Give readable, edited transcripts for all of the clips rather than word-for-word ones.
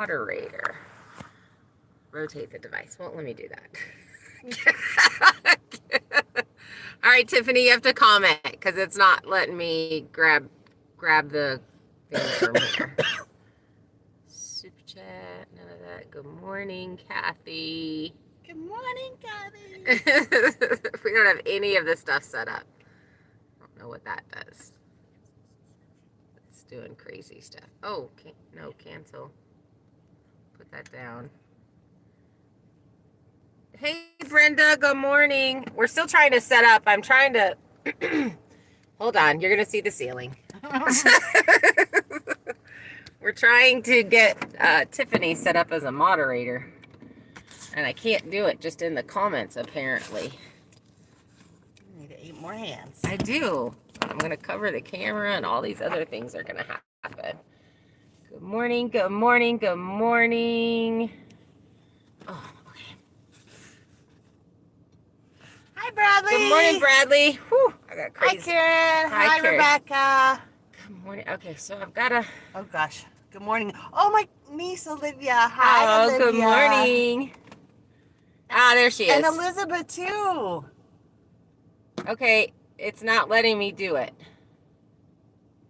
moderator. Rotate the device. Won't let me do that. All right, Tiffany, you have to comment because it's not letting me grab the thing from here. Super chat, none of that. Good morning, Kathy. Good morning, Kathy. We don't have any of this stuff set up. I don't know what that does. It's doing crazy stuff. Oh, no, cancel. Put that down. Hey, Brenda, good morning. We're still trying to set up. I'm trying to... Hold on. You're going to see the ceiling. We're trying to get Tiffany set up as a moderator. And I can't do it just in the comments, apparently. You need 8 more hands. I do. I'm going to cover the camera and all these other things are going to happen. Good morning, good morning, good morning. Oh, okay. Hi, Bradley. Good morning, Bradley. Whew, I got crazy. Hi, Karen. Hi, Karen. Rebecca. Good morning. Okay, so I've got to... Oh, gosh. Good morning. Oh, my niece, Olivia. Hi, Olivia. Good morning. Ah, there she is. And Elizabeth, too. Okay, it's not letting me do it.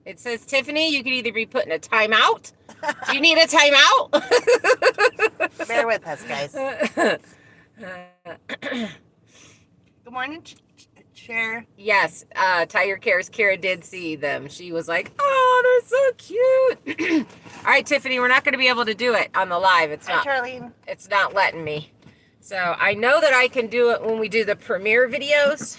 It says, Tiffany, you could either be put in a timeout. Do you need a timeout? Bear with us, guys. Good morning, Chair. Yes, Tiger Cares. Kira did see them. She was like, oh, they're so cute. All right, Tiffany, we're not going to be able to do it on the live. It's not. Hi, Charlene. It's not letting me. So I know that I can do it when we do the premiere videos.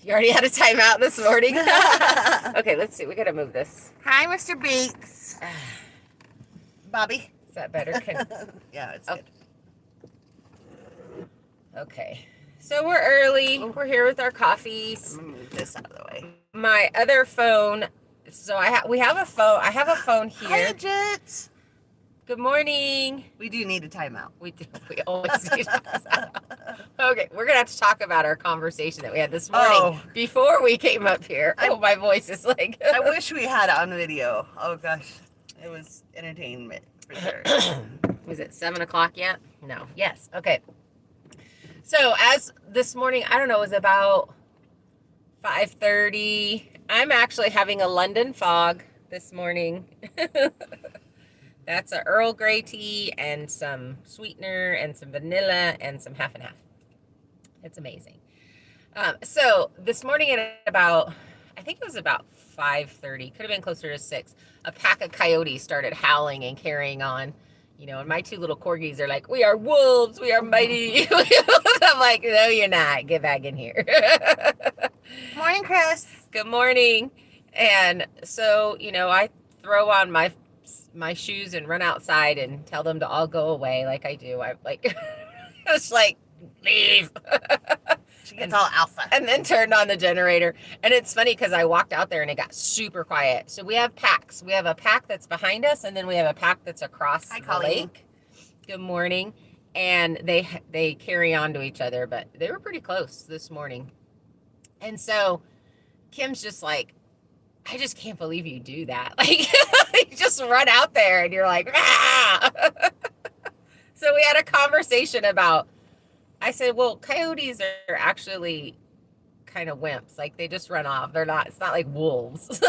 You already had a timeout this morning. Okay, let's see. We got to move this. Hi, Mr. Bates. Bobby. Is that better? Yeah, it's good. Okay. So we're early. We're here with our coffees. I'm gonna move this out of the way. My other phone. So we have a phone. I have a phone here. Hi, Jits. Good morning. We do need a timeout. We do. We always need to. Okay, we're gonna have to talk about our conversation that we had this morning before we came up here. My voice is like. I wish we had it on video. Oh gosh, it was entertainment for sure. Was it 7 o'clock yet? No. Yes. Okay. So as this morning, I don't know, it was about 5:30. I'm actually having a London fog this morning. That's an Earl Grey tea and some sweetener and some vanilla and some half and half. It's amazing. So this morning at about, I think it was about 5:30, could have been closer to 6, a pack of coyotes started howling and carrying on. You know, and my 2 little corgis are like, we are wolves, we are mighty. I'm like, no, you're not. Get back in here. Morning, Chris. Good morning. And so, you know, I throw on my shoes and run outside and tell them to all go away like I do. I like, it's like, leave. She gets all alpha. And then turned on the generator. And it's funny because I walked out there and it got super quiet. So we have packs. We have a pack that's behind us, and then we have a pack that's across the lake. Good morning. And they carry on to each other, but they were pretty close this morning. And so Kim's just like, I just can't believe you do that. Like, you just run out there and you're like, ah! So we had a conversation about, I said, well, coyotes are actually kind of wimps. Like, they just run off. It's not like wolves.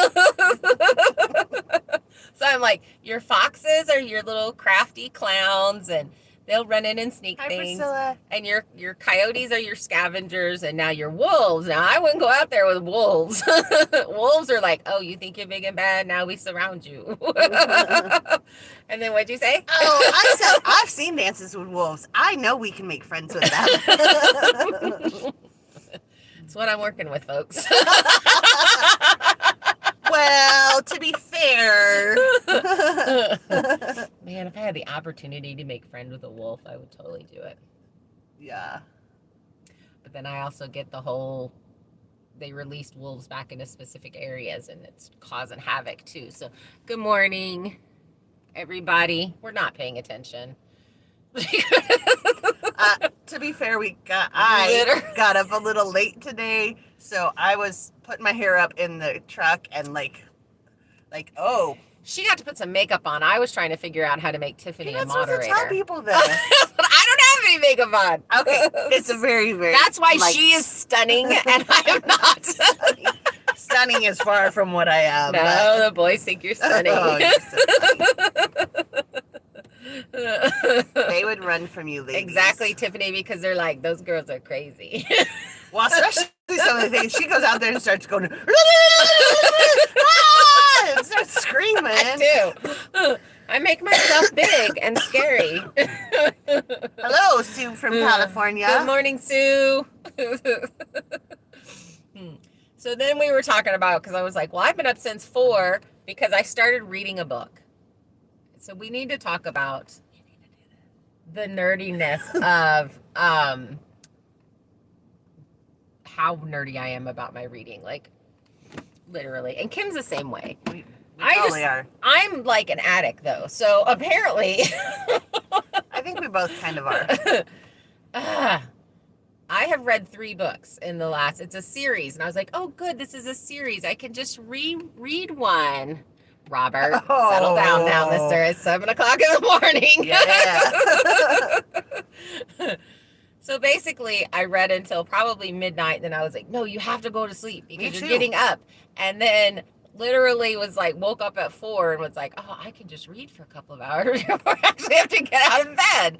So I'm like, your foxes are your little crafty clowns, and they'll run in and sneak things. Priscilla. And your coyotes are your scavengers, and now your wolves. Now, I wouldn't go out there with wolves. Wolves are like, oh, you think you're big and bad? Now we surround you. And then what'd you say? Oh, I've seen Dances with Wolves. I know we can make friends with them. That's what I'm working with, folks. Well, to be fair. Man, if I had the opportunity to make friends with a wolf, I would totally do it. Yeah. But then I also get they released wolves back into specific areas, and it's causing havoc too. So good morning, everybody. We're not paying attention. To be fair, I got up a little late today, so I was putting my hair up in the truck and like, oh, She got to put some makeup on. I was trying to figure out how to make Tiffany You're a not supposed moderator. to tell people this. I don't have any makeup on. Okay, it's a very, very. That's why like, she is stunning and I am not. Stunning is far from what I am. No, the boys think you're stunning. Oh, you're so funny. They would run from you, ladies. Exactly, Tiffany, because they're like, those girls are crazy. Well, especially some of the things. She goes out there and starts going, and starts screaming. I do. I make myself big and scary. Hello, Sue from California. Good morning, Sue. So then we were talking about, because I was like, well, I've been up since 4 because I started reading a book. So we need to talk about the nerdiness of how nerdy I am about my reading, like literally. And Kim's the same way. We totally are. I'm like an addict though. So apparently I think we both kind of are. I have read 3 books in the last, it's a series. And I was like, oh good, this is a series. I can just reread one. Robert, settle down now, mister. It's 7 o'clock in the morning. Yeah. So basically, I read until probably midnight. Then I was like, no, you have to go to sleep because you're getting up. And then literally was like, woke up at 4 and was like, oh, I can just read for a couple of hours before I actually have to get out of bed.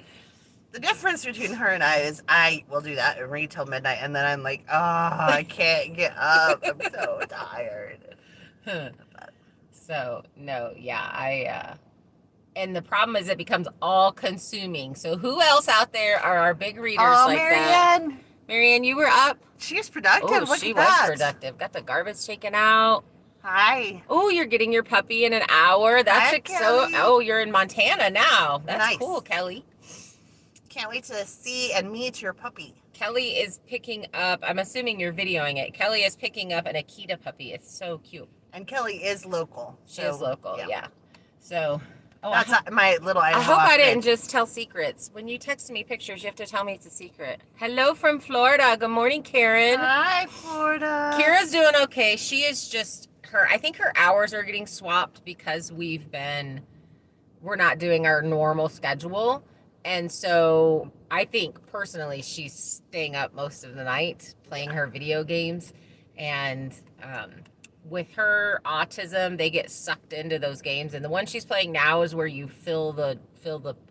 The difference between her and I is I will do that and read till midnight. And then I'm like, oh, I can't get up. I'm so tired. So, no, yeah, and the problem is it becomes all consuming. So who else out there are our big readers like Marianne. that? Marianne, you were up. She was productive. Oh, Look she at was that. productive. Got the garbage taken out. Hi. Oh, you're getting your puppy in an hour. That's Hi, so. Kelly. Oh, you're in Montana now. That's Nice. cool, Kelly. Can't wait to see and meet your puppy. Kelly is picking up. I'm assuming you're videoing it. Kelly is picking up an Akita puppy. It's so cute. And Kelly is local. She is local. Yeah. So. Oh, that's my little I hope I didn't just tell secrets. When you text me pictures, you have to tell me it's a secret. Hello from Florida. Good morning, Karen. Hi, Florida. Kira's doing okay. She is just I think her hours are getting swapped because we're not doing our normal schedule. And so I think personally she's staying up most of the night playing her video games. And with her autism, they get sucked into those games. And the one she's playing now is where you fill the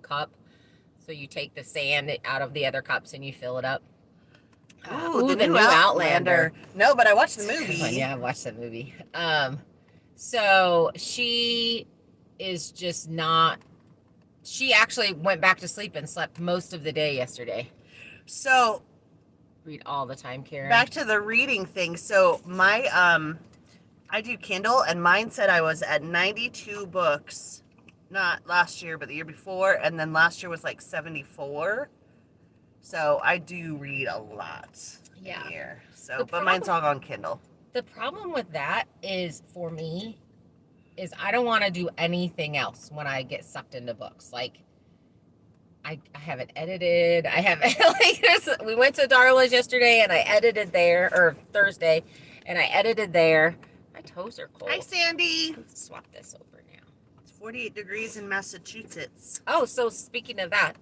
cup. So you take the sand out of the other cups and you fill it up. Ooh, the new Outlander. No, but I watched the movie. Yeah, I watched that movie. So she is just not. She actually went back to sleep and slept most of the day yesterday. So, read all the time, Karen. Back to the reading thing. So my I do Kindle, and mine said I was at 92 books, not last year, but the year before, and then last year was like 74. So I do read a lot. Yeah. A year. So, but mine's all on Kindle. The problem with that is, for me, is I don't want to do anything else when I get sucked into books. Like, I haven't edited. I haven't, like, we went to Darla's yesterday and I edited there, or Thursday, and I edited there. My toes are cold. Hi, Sandy. Let's swap this over now. It's 48 degrees in Massachusetts. Oh, so speaking of that,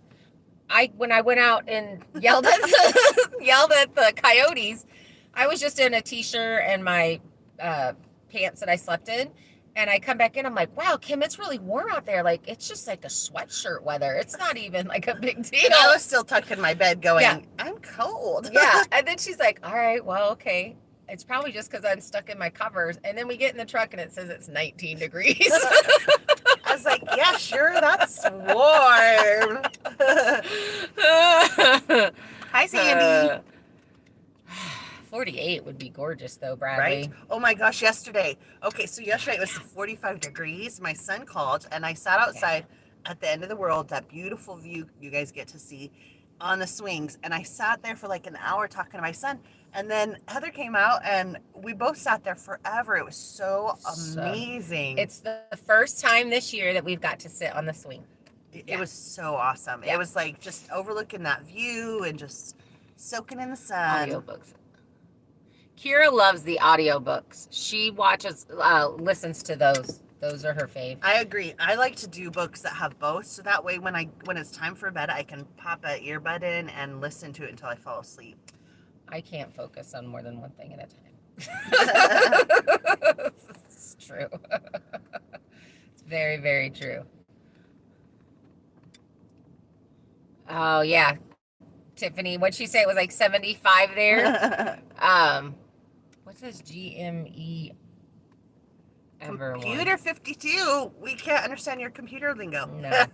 when I went out and yelled at the coyotes, I was just in a t-shirt and my pants that I slept in. And I come back in, I'm like, wow, Kim, it's really warm out there. Like, it's just like a sweatshirt weather. It's not even like a big deal. And I was still tucked in my bed going, yeah. I'm cold. Yeah. And then she's like, all right, well, okay. It's probably just because I'm stuck in my covers. And then we get in the truck and it says it's 19 degrees. I was like, yeah, sure, that's warm. Hi, Sandy. 48 would be gorgeous though, Bradley. Right? Oh my gosh, yesterday. Okay, so yesterday it was 45 degrees. My son called and I sat outside at the end of the world, that beautiful view you guys get to see on the swings. And I sat there for like an hour talking to my son. And then Heather came out and we both sat there forever. It was so amazing. It's the first time this year that we've got to sit on the swing. It was so awesome. Yeah. It was like just overlooking that view and just soaking in the sun. Audiobooks. Kira loves the audiobooks. She listens to those Those are her fave. I agree. I like to do books that have both, so that way when it's time for bed, I can pop an earbud in and listen to it until I fall asleep. I can't focus on more than one thing at a time. It's true. It's very, very true. Oh yeah, Tiffany. What'd she say? It was like 75 there. What says GME? Computer 52. We can't understand your computer lingo. No.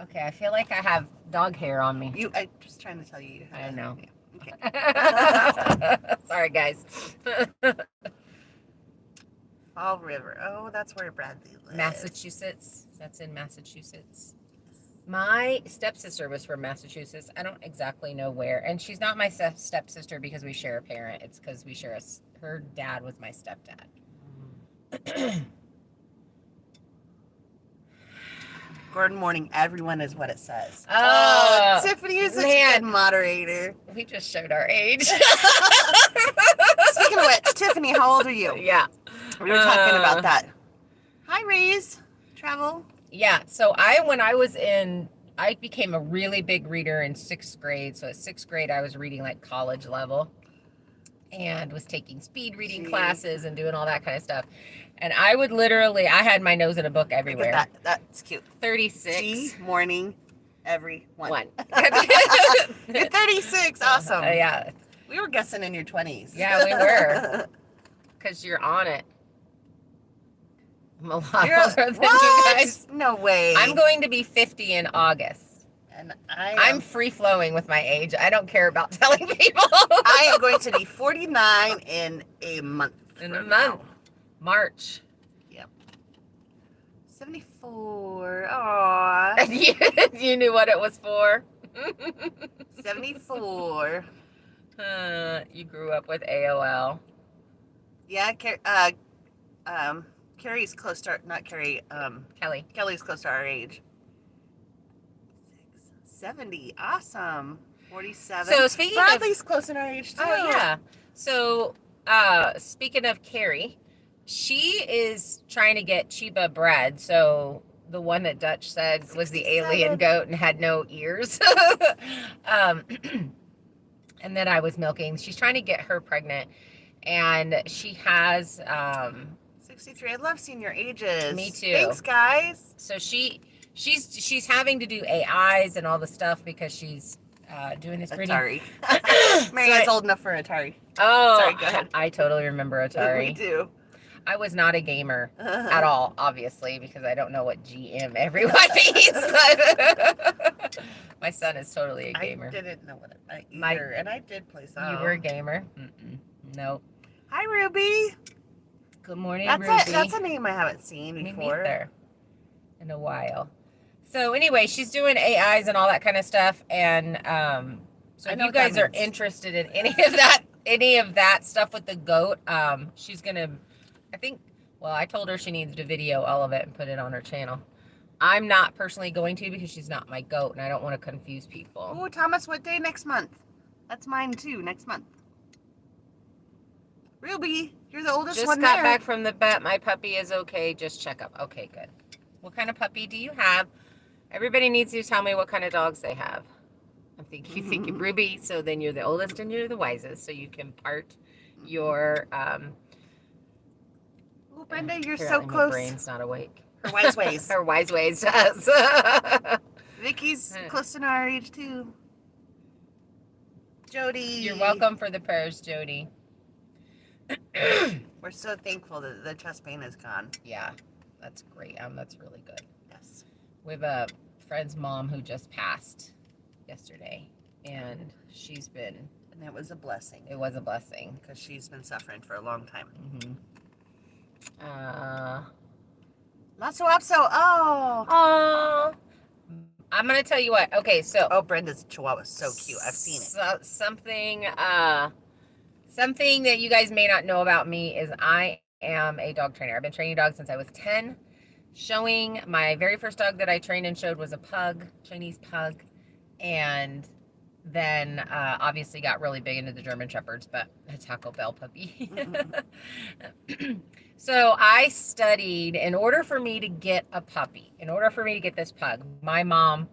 Okay, I feel like I have dog hair on me. I'm just trying to tell you. I know. Yeah. Okay. Sorry, guys. Fall River. Oh, that's where Bradley lives. Massachusetts. That's in Massachusetts. My stepsister was from Massachusetts. I don't exactly know where. And she's not my stepsister because we share a parent. It's because we share her dad was my stepdad. Good morning, everyone, is what it says. Oh, Tiffany is such a good moderator. We just showed our age. Speaking of which, Tiffany, how old are you? Yeah. We were talking about that. Hi, Raise. Travel. Yeah. So when I became a really big reader in 6th grade. So at 6th grade, I was reading like college level and was taking speed reading classes and doing all that kind of stuff. And I would literally, I had my nose in a book everywhere. Look at that. That's cute. 36. Morning, every one. You're 36. Awesome. Yeah. We were guessing in your 20s. Yeah, we were. Because you're on it. I'm a lot older than you guys. No way. I'm going to be 50 in August. And I'm free flowing with my age. I don't care about telling people. I am going to be 49 in a month. In a month. March. Yep. 74. Aww. You knew what it was for. 74. You grew up with AOL. Yeah, Carrie's close to not Carrie, Kelly. Kelly's close to our age. 70. Awesome. 47. So speaking Bradley's close in our age too. Oh yeah. So speaking of Carrie, she is trying to get Chiba bred. So the one that Dutch said was the alien goat and had no ears. And then I was milking. She's trying to get her pregnant, and she has 63. I love seeing your ages. Me too. Thanks, guys. So she's having to do AIs and all the stuff because she's doing this breeding. Atari. Marianne's old enough for Atari. Oh, sorry, go ahead. I totally remember Atari. We do. I was not a gamer at all, obviously, because I don't know what GM everyone means. But my son is totally a gamer. I didn't know what it meant either, and I did play some. You were a gamer? Nope. Hi, Ruby. Good morning, Ruby. That's a name I haven't seen before. Me neither. In a while. So anyway, she's doing AIs and all that kind of stuff, and so if you guys are interested in any of that stuff with the goat, she's gonna. I told her she needs to video all of it and put it on her channel. I'm not personally going to because she's not my goat and I don't want to confuse people. Oh, Thomas, what day next month? That's mine too, next month. Ruby, you're the oldest one there. Just got back from the vet. My puppy is okay. Just check up. Okay, good. What kind of puppy do you have? Everybody needs to tell me what kind of dogs they have. I'm thinking Ruby, so then you're the oldest and you're the wisest, so you can part your Oh, Brenda, you're so close. My brain's not awake. Her wise ways. Her wise ways does. Vicky's close to our age too. Jody. You're welcome for the prayers, Jody. We're so thankful that the chest pain is gone. Yeah, that's great. That's really good. Yes. We have a friend's mom who just passed yesterday, and she's been. And it was a blessing. It was a blessing because she's been suffering for a long time. Mm-hmm. Matzo Apso. Oh. I'm gonna tell you what. Okay, so. Oh, Brenda's Chihuahua is so cute. I've seen it. Something that you guys may not know about me is I am a dog trainer. I've been training dogs since I was 10. Showing my very first dog that I trained and showed was a pug, Chinese pug, and then obviously got really big into the German Shepherds, but a Taco Bell puppy. So I studied in order for me to get a puppy, in order for me to get this pug. My mom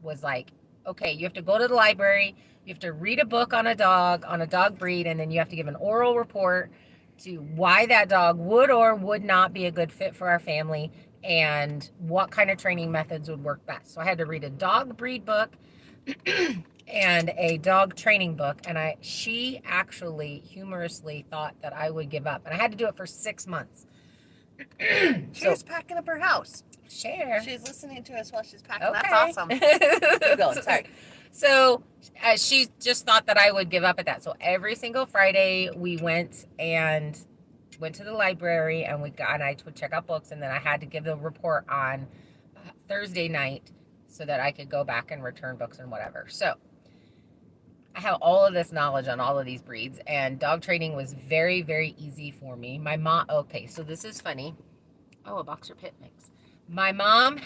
was like, okay, you have to go to the library, you have to read a book on a dog breed, and then you have to give an oral report to why that dog would or would not be a good fit for our family and what kind of training methods would work best. So I had to read a dog breed book and a dog training book, and she actually humorously thought that I would give up, and I had to do it for 6 months. She's packing up her house. Share. She's listening to us while she's packing. Okay. That's awesome. Keep going. Sorry. So she just thought that I would give up at that. So every single Friday we went to the library, and I would check out books, and then I had to give the report on Thursday night so that I could go back and return books and whatever. So I have all of this knowledge on all of these breeds, and dog training was very, very easy for me. My mom, okay, so this is funny. Oh, a boxer pit mix. My mom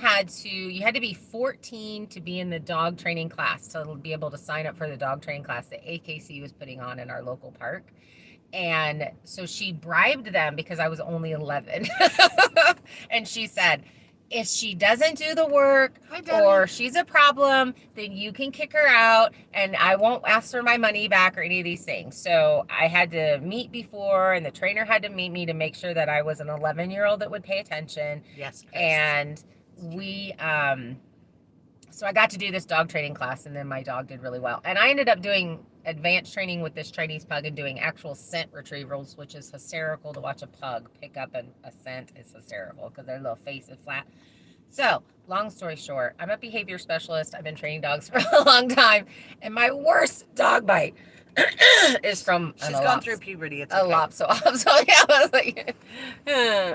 you had to be 14 to be in the dog training class to be able to sign up for the dog training class that AKC was putting on in our local park. And so she bribed them because I was only 11. And she said, if she doesn't do the work or she's a problem, then you can kick her out and I won't ask for my money back or any of these things. So I had to meet before, and the trainer had to meet me to make sure that I was an 11-year-old that would pay attention. Yes, Chris. And we, so I got to do this dog training class, and then my dog did really well. And I ended up doing advanced training with this Chinese pug and doing actual scent retrievals, which is hysterical to watch a pug pick up a scent. Is hysterical because their little face is flat. So long story short, I'm a behavior specialist. I've been training dogs for a long time, and my worst dog bite is from she's gone through puberty. It's a lop. So yeah, I was like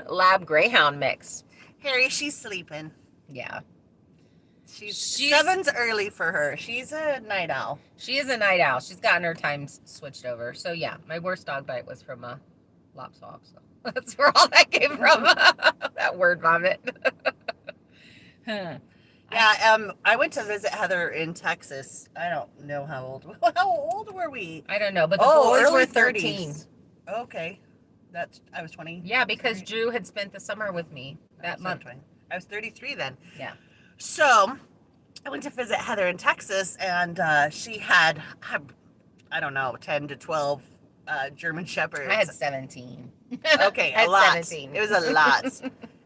lab greyhound mix. Harry, she's sleeping. Yeah. She's 7's early for her. She's a night owl. She is a night owl. She's gotten her times switched over. So yeah, my worst dog bite was from a lop swap. So that's where all that came from. That word vomit. Yeah, I went to visit Heather in Texas. I don't know how old were we? I don't know, but the boys were 13. Okay. I was 20. Yeah, because Drew had spent the summer with me that month. 20. I was 33 then. Yeah. So I went to visit Heather in Texas, and she had, I don't know, 10 to 12 German Shepherds. I had 17. Okay, a lot. 17. It was a lot.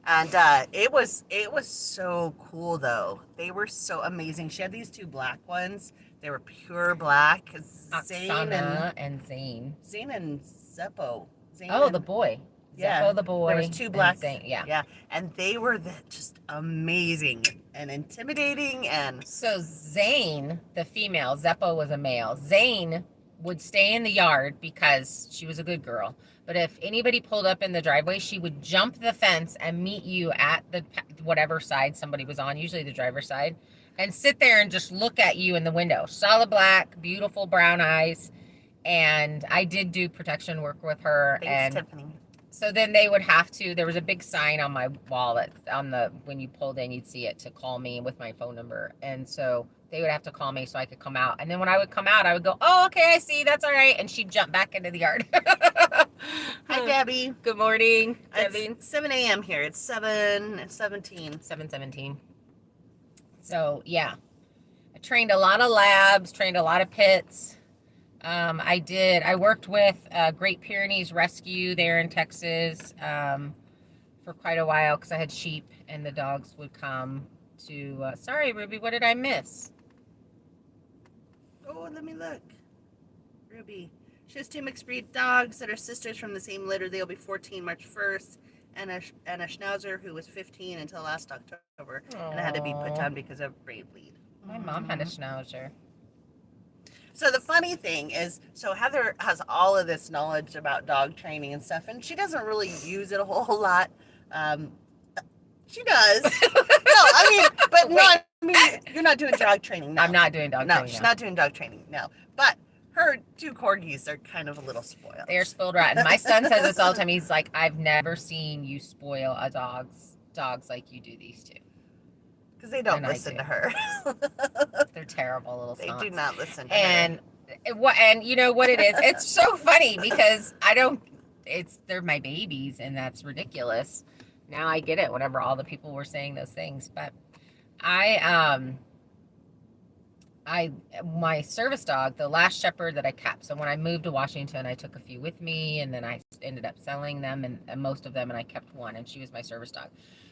And it was so cool, though. They were so amazing. She had these 2 black ones. They were pure black. Oksana and Zane. Zane and Zeppo. The boy. Yeah, Zeppo the boy. There was 2 black. Yeah, and they were just amazing and intimidating. And so Zane, the female, Zeppo was a male. Zane would stay in the yard because she was a good girl. But if anybody pulled up in the driveway, she would jump the fence and meet you at the whatever side somebody was on, usually the driver's side, and sit there and just look at you in the window. Solid black, beautiful brown eyes. And I did do protection work with her. Thanks, Tiffany. So then they would have to, there was a big sign on my wall when you pulled in, you'd see it, to call me with my phone number. And so they would have to call me so I could come out. And then when I would come out, I would go, oh, okay, I see, that's all right. And she'd jump back into the yard. Hi, Debbie. Good morning, Debbie. It's 7 a.m. here. It's 7:17. 7:17. So, I trained a lot of labs, trained a lot of pits. I worked with Great Pyrenees Rescue there in Texas for quite a while because I had sheep and the dogs would come to, sorry, Ruby, what did I miss? Oh, let me look. Ruby. She has 2 mixed breed dogs that are sisters from the same litter. They'll be 14 March 1st. And a schnauzer who was 15 until last October. Aww. And had to be put down because of brain bleed. My mom had a schnauzer. So the funny thing is, Heather has all of this knowledge about dog training and stuff, and she doesn't really use it a whole lot. She does. You're not doing dog training. No. I'm not doing dog training. No, she's not doing dog training. No, but her 2 corgis are kind of a little spoiled. They're spoiled rotten. My son says this all the time. He's like, I've never seen you spoil a dogs like you do these 2. Because they don't And I listen do. to her. They're terrible little They stunts. do not listen to her. And you know what it is? It's so funny because they're my babies, and that's ridiculous. Now I get it whenever all the people were saying those things. But my service dog, the last shepherd that I kept. So when I moved to Washington, I took a few with me, and then I ended up selling them and most of them, and I kept one, and she was my service dog.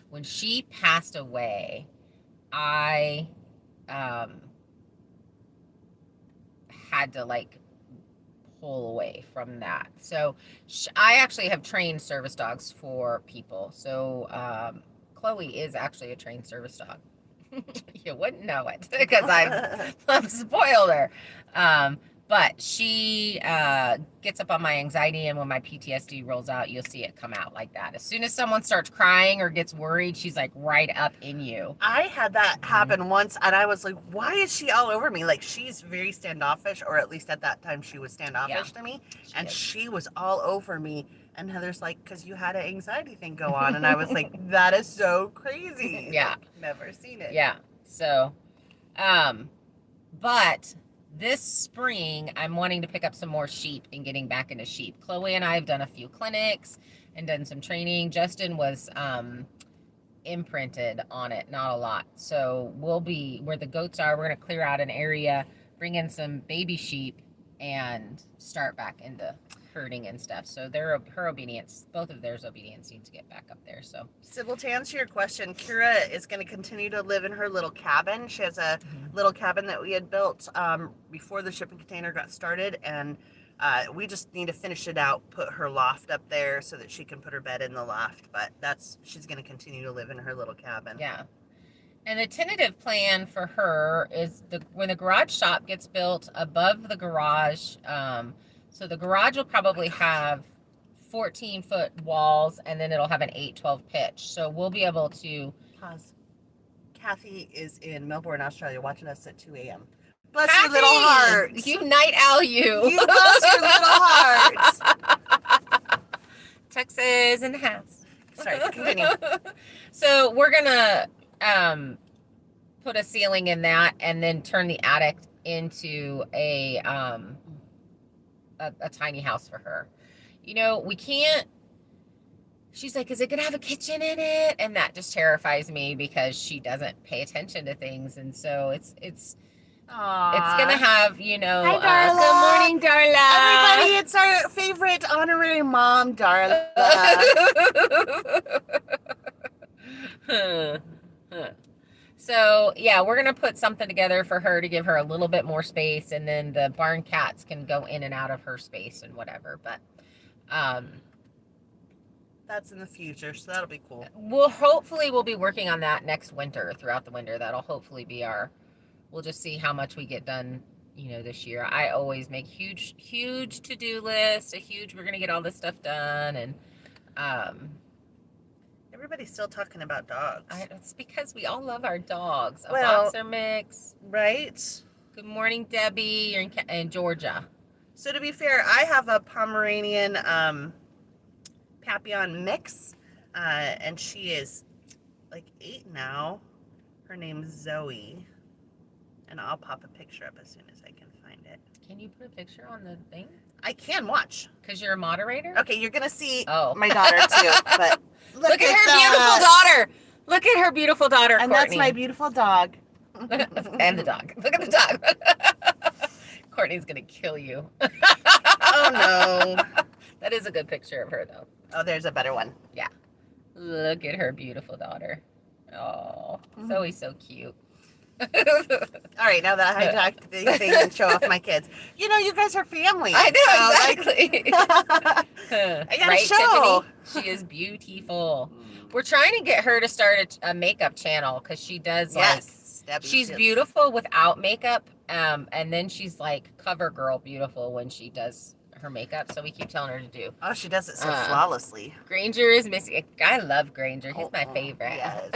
When she passed away, I had to like pull away from that. So I actually have trained service dogs for people. So Chloe is actually a trained service dog. You wouldn't know it because I've spoiled her. But she gets up on my anxiety, and when my PTSD rolls out, you'll see it come out like that. As soon as someone starts crying or gets worried, she's like right up in you. I had that happen once, and I was like, why is she all over me? Like, she's very standoffish, or at least at that time she was standoffish to me. She was all over me. And Heather's like, because you had an anxiety thing go on. And I was like, that is so crazy. Yeah. Never seen it. Yeah. So, but this spring, I'm wanting to pick up some more sheep and getting back into sheep. Chloe and I have done a few clinics and done some training. Justin was imprinted on it, not a lot. So we'll be where the goats are. We're going to clear out an area, bring in some baby sheep, and start back into herding and stuff. So her obedience, both of theirs obedience needs to get back up there. So Sybil, to answer your question, Kira is going to continue to live in her little cabin. She has a little cabin that we had built before the shipping container got started, and we just need to finish it out, put her loft up there so that she can put her bed in the loft. But she's going to continue to live in her little cabin. Yeah. And the tentative plan for her is when the garage shop gets built above the garage. So the garage will probably have 14-foot walls, and then it'll have an 8-12 pitch. So we'll be able to pause. Kathy is in Melbourne, Australia, watching us at 2 a.m. Bless Kathy, your little heart. You night owl, you. You bless your little heart. Texas in the house. Sorry, continue. So we're gonna put a ceiling in that, and then turn the attic into a tiny house for her. You know, we can't. She's like, is it gonna have a kitchen in it? And that just terrifies me because she doesn't pay attention to things, and so it's gonna have, you know. Hi, Darla. Good morning, Darla. Everybody, it's our favorite honorary mom, Darla. So yeah, we're gonna put something together for her to give her a little bit more space, and then the barn cats can go in and out of her space and whatever. But that's in the future, so that'll be cool. We'll be working on that next winter, throughout the winter. That'll hopefully be we'll just see how much we get done, you know, this year. I always make huge to-do list, we're gonna get all this stuff done, and everybody's still talking about dogs. It's because we all love our dogs. A Well, boxer mix. Right? Good morning, Debbie. You're in Georgia. So to be fair, I have a Pomeranian Papillon mix, and she is like 8 now. Her name's Zoe, and I'll pop a picture up as soon as I can find it. Can you put a picture on the thing? I can watch. Because you're a moderator? Okay, you're going to see Oh. my daughter too, but Look at her beautiful daughter. Look at her beautiful daughter, And Courtney. that's my beautiful dog. And the dog. Look at the dog. Courtney's going to kill you. Oh, no. That is a good picture of her, though. Oh, there's a better one. Yeah. Look at her beautiful daughter. Oh, Zoe's so cute. All right, now that I hijacked the thing and show off my kids. You know, you guys are family. I know, so, exactly. I gotta Right, show. Tiffany? She is beautiful. We're trying to get her to start a makeup channel because she does Yes. she's beautiful without makeup, and then she's like cover girl beautiful when she does her makeup. So we keep telling her to do. Oh, she does it so flawlessly. Granger is missing. I love Granger. He's my favorite. Yes.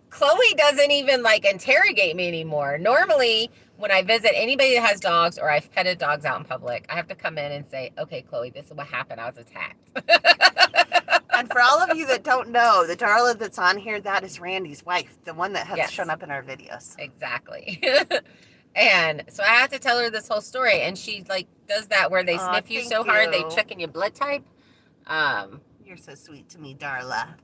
Chloe doesn't even like interrogate me anymore. Normally, when I visit anybody that has dogs or I've petted dogs out in public, I have to come in and say, okay, Chloe, this is what happened. I was attacked. And for all of you that don't know, the Darla that's on here, that is Randy's wife, the one that has shown up in our videos. Exactly. And so I have to tell her this whole story, and she like does that where they sniff you so hard they check in your blood type. You're so sweet to me, Darla.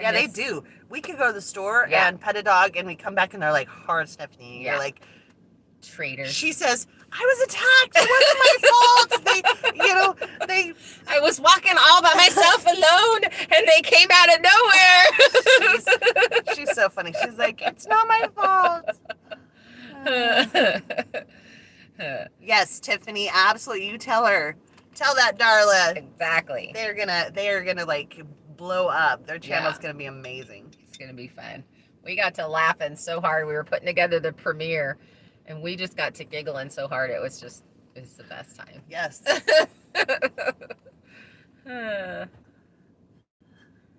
Yeah, they do. We could go to the store and pet a dog, and we come back and they're like, hard Stephanie. You're like, traitors. She says, I was attacked. It wasn't my fault. I was walking all by myself alone, and they came out of nowhere. She's so funny. She's like, it's not my fault. Yes, Tiffany, absolutely. You tell her. Tell that Darla. Exactly. They are gonna like blow up. Their channel's gonna be amazing. It's gonna be fun. We got to laughing so hard. We were putting together the premiere, and we just got to giggling so hard. It was the best time. Yes.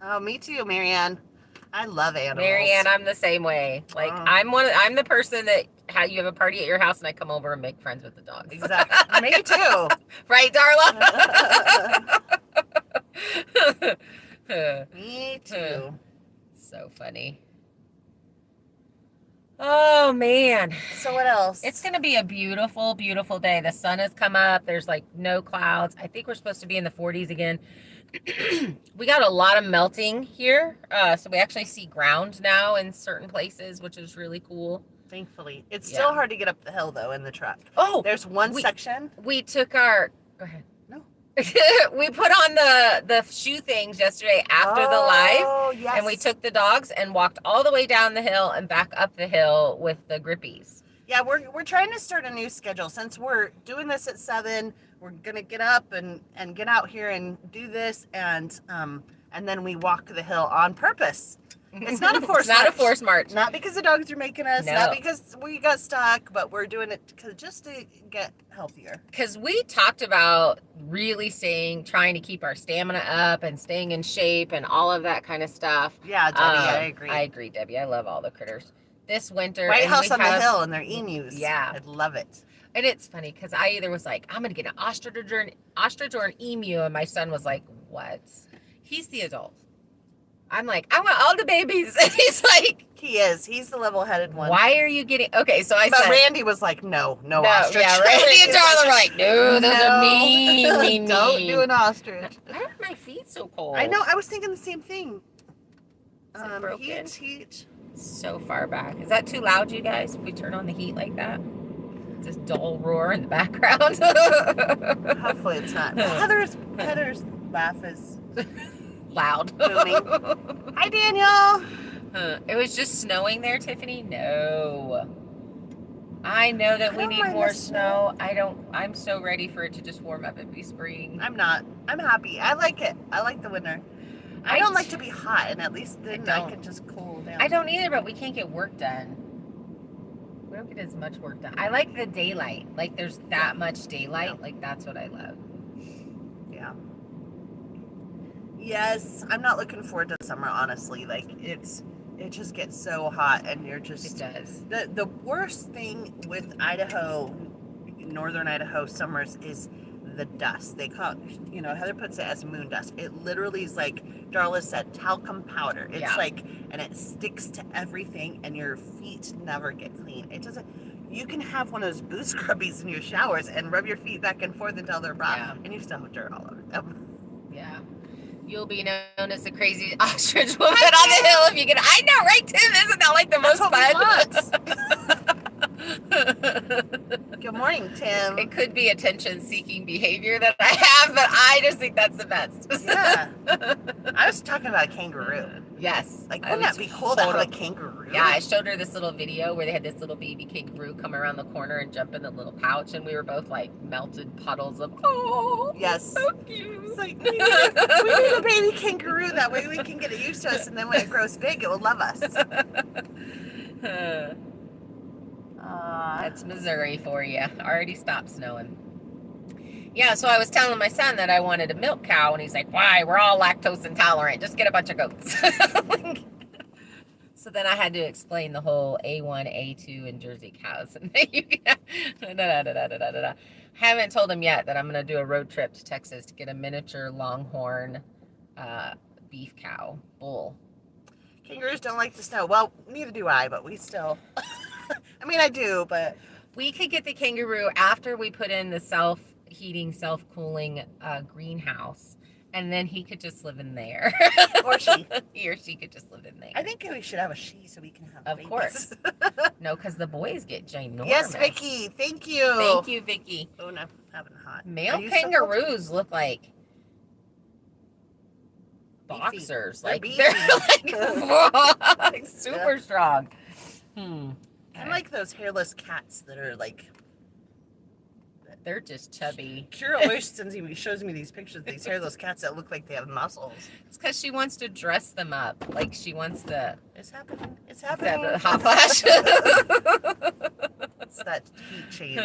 Oh, me too, Marianne. I love animals. Marianne, I'm the same way. Like I'm the person that you have a party at your house and I come over and make friends with the dogs. Exactly. Me too. Right, Darla? Me too. So funny. Oh man. So what else? It's gonna be a beautiful, beautiful day. The sun has come up. There's like no clouds. I think we're supposed to be in the 40s again. We got a lot of melting here. So we actually see ground now in certain places, which is really cool. Thankfully. It's still hard to get up the hill though in the truck. Oh, there's one section. We took our go ahead. No. We put on the shoe things yesterday after the live. Yes. And we took the dogs and walked all the way down the hill and back up the hill with the grippies. Yeah, we're trying to start a new schedule. Since we're doing this at 7, we're gonna get up and get out here and do this, and then we walk the hill on purpose. It's not a forced march. Not a forced march. Not because the dogs are making us, not because we got stuck, but we're doing it just to get healthier. Because we talked about really trying to keep our stamina up and staying in shape and all of that kind of stuff. Yeah, Debbie, I agree. I agree, Debbie. I love all the critters. This winter, White House on the Hill and their emus. Yeah, I'd love it. And it's funny because I either was like, I'm gonna get an ostrich or an emu, and my son was like, what? He's the adult. I'm like, I want all the babies. And he's like, he's the level-headed one. Why are you getting okay? So I said, Randy was like, no ostrich. Yeah, Randy and Darla were like, no, those are mean. Don't do an ostrich. Why are my feet so cold? I know. I was thinking the same thing. Is it broken? Heat. So far back. Is that too loud, you guys? If we turn on the heat like that? This dull roar in the background. Hopefully it's not. Heather's laugh is loud. Booming. Hi, Daniel. It was just snowing there, Tiffany. No. I know that we need more snow. I'm so ready for it to just warm up and be spring. I'm not. I'm happy. I like it. I like the winter. I don't like to be hot, and at least then I can just cool down. I don't either, but we can't get work done. We don't get as much work done. I like the daylight. Like there's that much daylight. Yeah. Like that's what I love. Yeah. Yes, I'm not looking forward to summer, honestly. Like it just gets so hot, and you're just. It does. The worst thing with Idaho, northern Idaho summers is the dust. They call it, Heather puts it as moon dust. It literally is like Darla said, talcum powder. It's like, and it sticks to everything, and your feet never get clean. It doesn't. You can have one of those boot scrubbies in your showers and rub your feet back and forth until they're brown, and you still have dirt all over them. Yeah. You'll be known as the crazy ostrich woman on the hill if you get. I know, right, Tim? Isn't that like the most fun? Good morning, Tim. It could be attention-seeking behavior that I have, but I just think that's the best. Yeah. I was talking about a kangaroo. Yes. Like, wouldn't that be cool to have a kangaroo? Yeah, I showed her this little video where they had this little baby kangaroo come around the corner and jump in the little pouch, and we were both like melted puddles of, yes, so cute. It's like, we need a baby kangaroo. That way we can get it used to us, and then when it grows big, it will love us. That's Missouri for you. Already stopped snowing. Yeah, so I was telling my son that I wanted a milk cow, and he's like, why? We're all lactose intolerant. Just get a bunch of goats. So then I had to explain the whole A1, A2, and Jersey cows. And haven't told him yet that I'm going to do a road trip to Texas to get a miniature longhorn beef cow bull. Kangaroos don't like the snow. Well, neither do I, but we still. I mean, I do, but we could get the kangaroo after we put in the self-heating, self-cooling greenhouse, and then he could just live in there. Or she. He or she could just live in there. I think we should have a she so we can have Of babies. Course. No, because the boys get ginormous. Yes, Vicky. Thank you. Thank you, Vicky. Oh, no, I'm having hot. Male kangaroos look like boxers. Beefy. They're like super strong. I like those hairless cats that are like. They're just chubby. Kira always shows me these pictures of these hairless cats that look like they have muscles. It's because she wants to dress them up. Like she wants to. It's happening. It's happening. Hot flash. It's that heat change.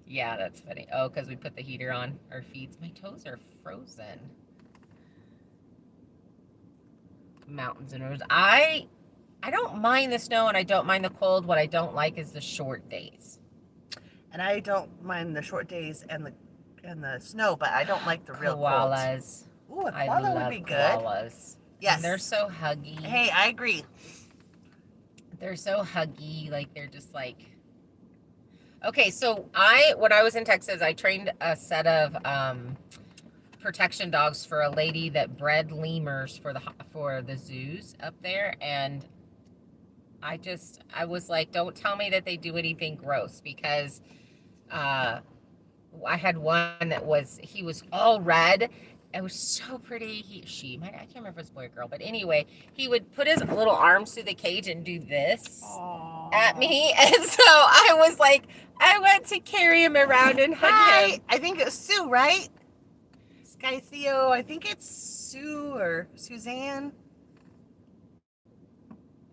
Yeah, that's funny. Oh, because we put the heater on our feet. My toes are frozen. Mountains and rivers. I don't mind the snow and I don't mind the cold. What I don't like is the short days. And I don't mind the short days and the snow, but I don't like the real koalas. Ooh, a koala would be good. Koalas. Yes. And they're so huggy. Hey, I agree. They're so huggy. Like they're just like. Okay, so when I was in Texas, I trained a set of protection dogs for a lady that bred lemurs for the zoos up there, and I was like, don't tell me that they do anything gross, because I had one that he was all red. It was so pretty. I can't remember if it was a boy or girl, but anyway, he would put his little arms through the cage and do this at me. And so I was like, I went to carry him around and hug him. I think it's Sue, right? Sky Theo, I think it's Sue or Suzanne.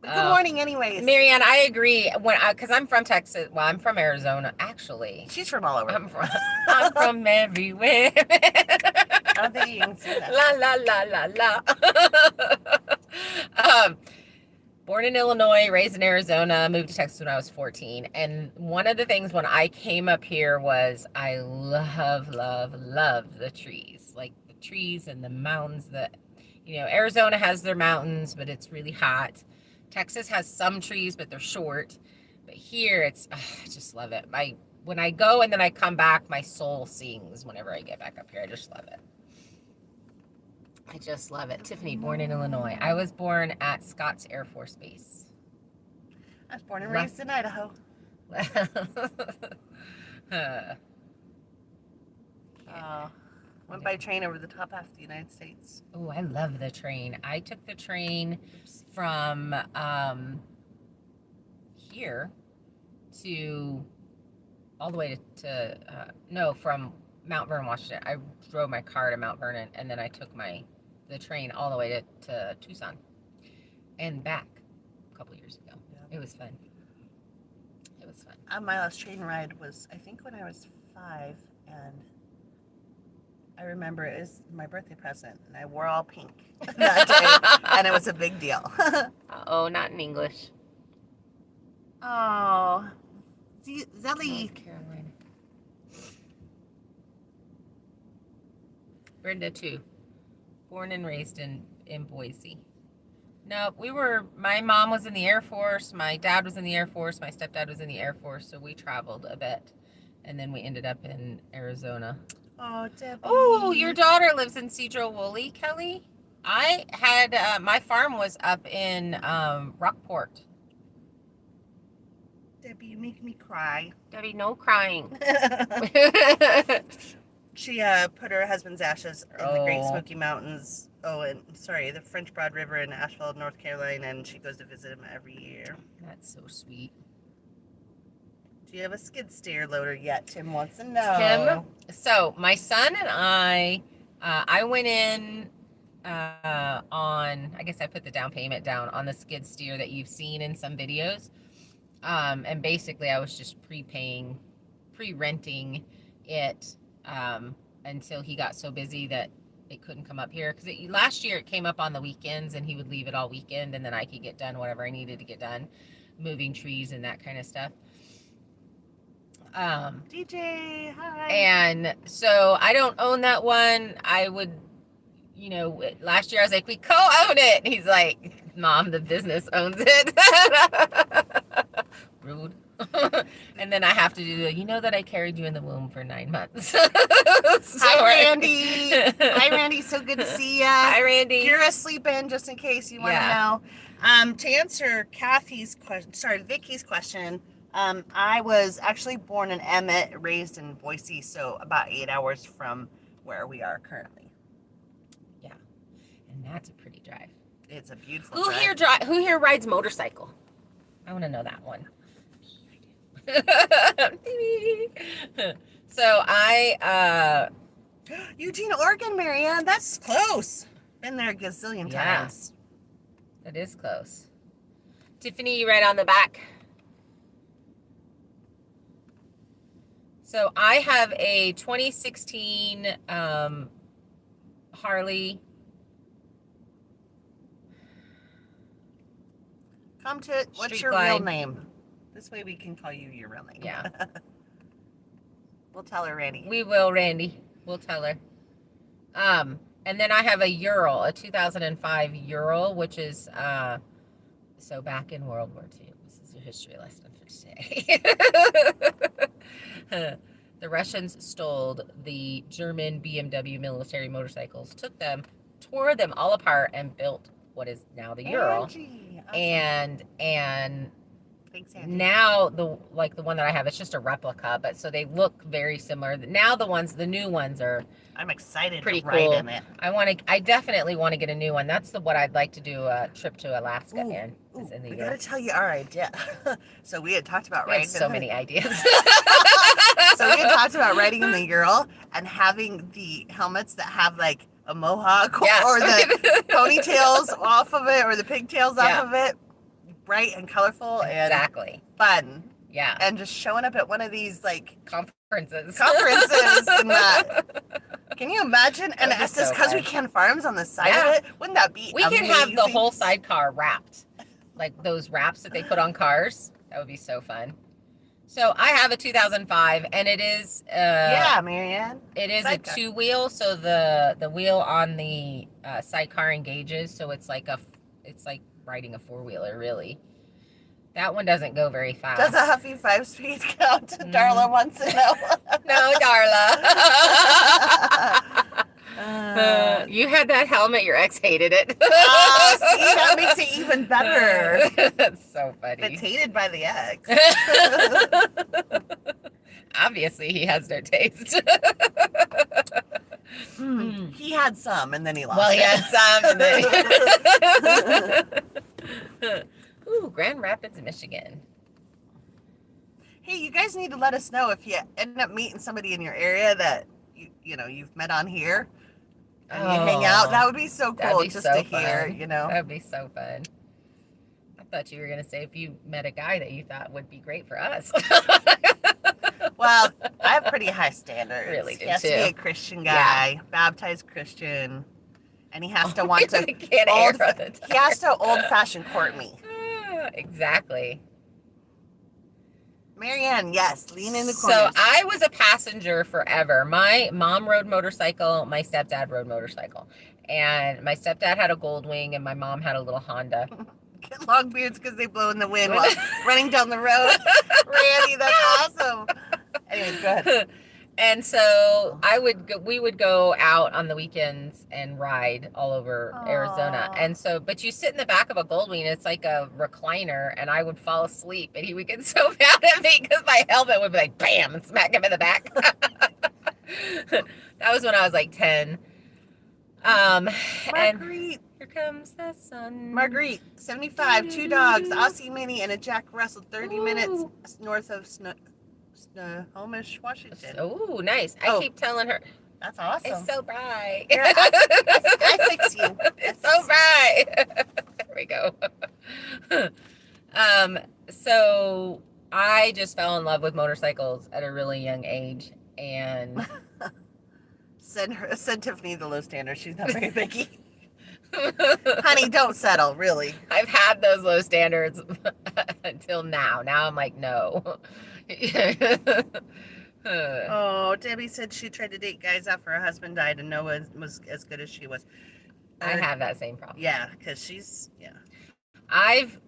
Good morning, anyways. Marianne, I agree. Because I'm from Texas. Well, I'm from Arizona, actually. She's from all over. I'm from everywhere. I don't think you can see that. La. Born in Illinois, raised in Arizona, moved to Texas when I was 14. And one of the things when I came up here was I love the trees. Like the trees and the mountains that, Arizona has their mountains, but it's really hot. Texas has some trees, but they're short. But here, I just love it. When I go and then I come back, my soul sings whenever I get back up here. I just love it. I just love it. Tiffany, born in Illinois. I was born at Scotts Air Force Base. I was born and raised in Idaho. Went by train over the top half of the United States. Oh, I love the train. I took the train from here to all the way from Mount Vernon, Washington. I drove my car to Mount Vernon, and then I took the train all the way to Tucson and back a couple years ago. Yeah. It was fun. My last train ride was, I think, when I was 5, and I remember it was my birthday present, and I wore all pink that day, and it was a big deal. Oh, not in English. Oh, Zelly. North Carolina. Brenda, too. Born and raised in Boise. No, my mom was in the Air Force, my dad was in the Air Force, my stepdad was in the Air Force, so we traveled a bit, and then we ended up in Arizona. Oh, Debbie. Oh, your daughter lives in Cedro-Woolley, Kelly? I had, my farm was up in Rockport. Debbie, you make me cry. Debbie, no crying. She put her husband's ashes in the Great Smoky Mountains. Oh, and sorry, the French Broad River in Asheville, North Carolina, and she goes to visit him every year. That's so sweet. Do you have a skid steer loader yet? Tim wants to know. Tim, so my son and I went in I guess I put the down payment down on the skid steer that you've seen in some videos. And basically I was just pre-renting it until he got so busy that it couldn't come up here because last year it came up on the weekends and he would leave it all weekend and then I could get done whatever I needed to get done, moving trees and that kind of stuff. DJ, hi. And so I don't own that one. I would, last year I was like, we co-own it. And he's like, Mom, the business owns it. Rude. And then I have to do that I carried you in the womb for 9 months. Hi, Randy. Hi, Randy. So good to see you. Hi, Randy. You're asleep in, just in case you want to know. To answer Vicky's question, I was actually born in Emmett, raised in Boise, so about 8 hours from where we are currently. Yeah, and that's a pretty drive. It's a beautiful drive. Who here rides motorcycle? I want to know that one. So I Eugene, Oregon, Marianne, that's close. Been there a gazillion times. That is close. Tiffany, you right on the back. So I have a 2016 Harley. Come to it. What's your real name? This way we can call you your real name. Yeah. We'll tell her, Randy. We will, Randy. We'll tell her. And then I have a Ural, a 2005 Ural, which is so back in World War II. This is your history lesson for today. The Russians stole the German BMW military motorcycles, took them, tore them all apart, and built what is now the Ural. Awesome. And Thanks, Angie. now the one that I have, it's just a replica, but so they look very similar. Now the new ones are. I'm excited. Pretty to ride cool. in it. I definitely want to get a new one. That's what I'd like to do a trip to Alaska in. We gotta tell you our idea. So we had talked about riding. So many ideas. So we had talked about riding in the Ural and having the helmets that have like a mohawk or the ponytails off of it or the pigtails off of it. Bright and colorful and fun. Yeah. And just showing up at one of these like conferences and that. Can you imagine? And it's just because we can farms on the side of it. Wouldn't that be amazing? We could have the whole sidecar wrapped. Like those wraps that they put on cars. That would be so fun. So I have a 2005 and it is Marianne. It is sidecar. A 2-wheel, so the wheel on the sidecar engages, so it's like riding a 4-wheeler, really. That one doesn't go very fast. Does a Huffy 5-speed count? Darla wants to know. No, Darla. You had that helmet, your ex hated it. See, that makes it even better. That's so funny. It's hated by the ex. Obviously, he has no taste. He had some, and then he lost. Well, he had some, and then. Ooh, Grand Rapids, Michigan. Hey, you guys need to let us know if you end up meeting somebody in your area that you've met on here, and you hang out. That would be so cool just to hear. That'd be so fun. I thought you were gonna say if you met a guy that you thought would be great for us. Well, I have pretty high standards. Really do he has too. to be a Christian guy, baptized Christian, and he has to want to. He has to old-fashioned court me. Exactly. Marianne, yes, lean in the corner. So I was a passenger forever. My mom rode motorcycle. My stepdad rode motorcycle, and my stepdad had a Goldwing, and my mom had a little Honda. Get long beards because they blow in the wind while running down the road. Randy, that's awesome. Anyways, go ahead. And so we would go out on the weekends and ride all over Arizona. And so, but you sit in the back of a Goldwing, it's like a recliner, and I would fall asleep, and he would get so mad at me because my helmet would be like, bam, and smack him in the back. That was when I was like 10. Marguerite. And here comes the sun. Marguerite, 75, 2 dogs, Aussie Mini, and a Jack Russell, 30 minutes north of Snohomish, Washington. Oh, nice. I keep telling her. That's awesome. It's so bright. Here, I fix you. It's so bright. There we go. So I just fell in love with motorcycles at a really young age. And Send Tiffany the low standard. She's not very picky. Honey, don't settle, really. I've had those low standards until now. Now I'm like, no. Oh, Debbie said she tried to date guys after her husband died and no one was as good as she was. I have that same problem. Yeah, because I've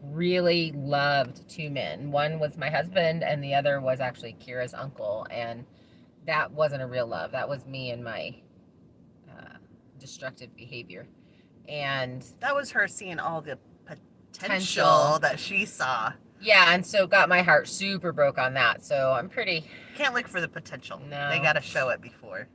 really loved two men. One was my husband and the other was actually Kira's uncle. And that wasn't a real love. That was me and my destructive behavior. And that was her seeing all the potential that she saw. Yeah, and so got my heart super broke on that. So I'm pretty... Can't look for the potential. No. They got to show it before.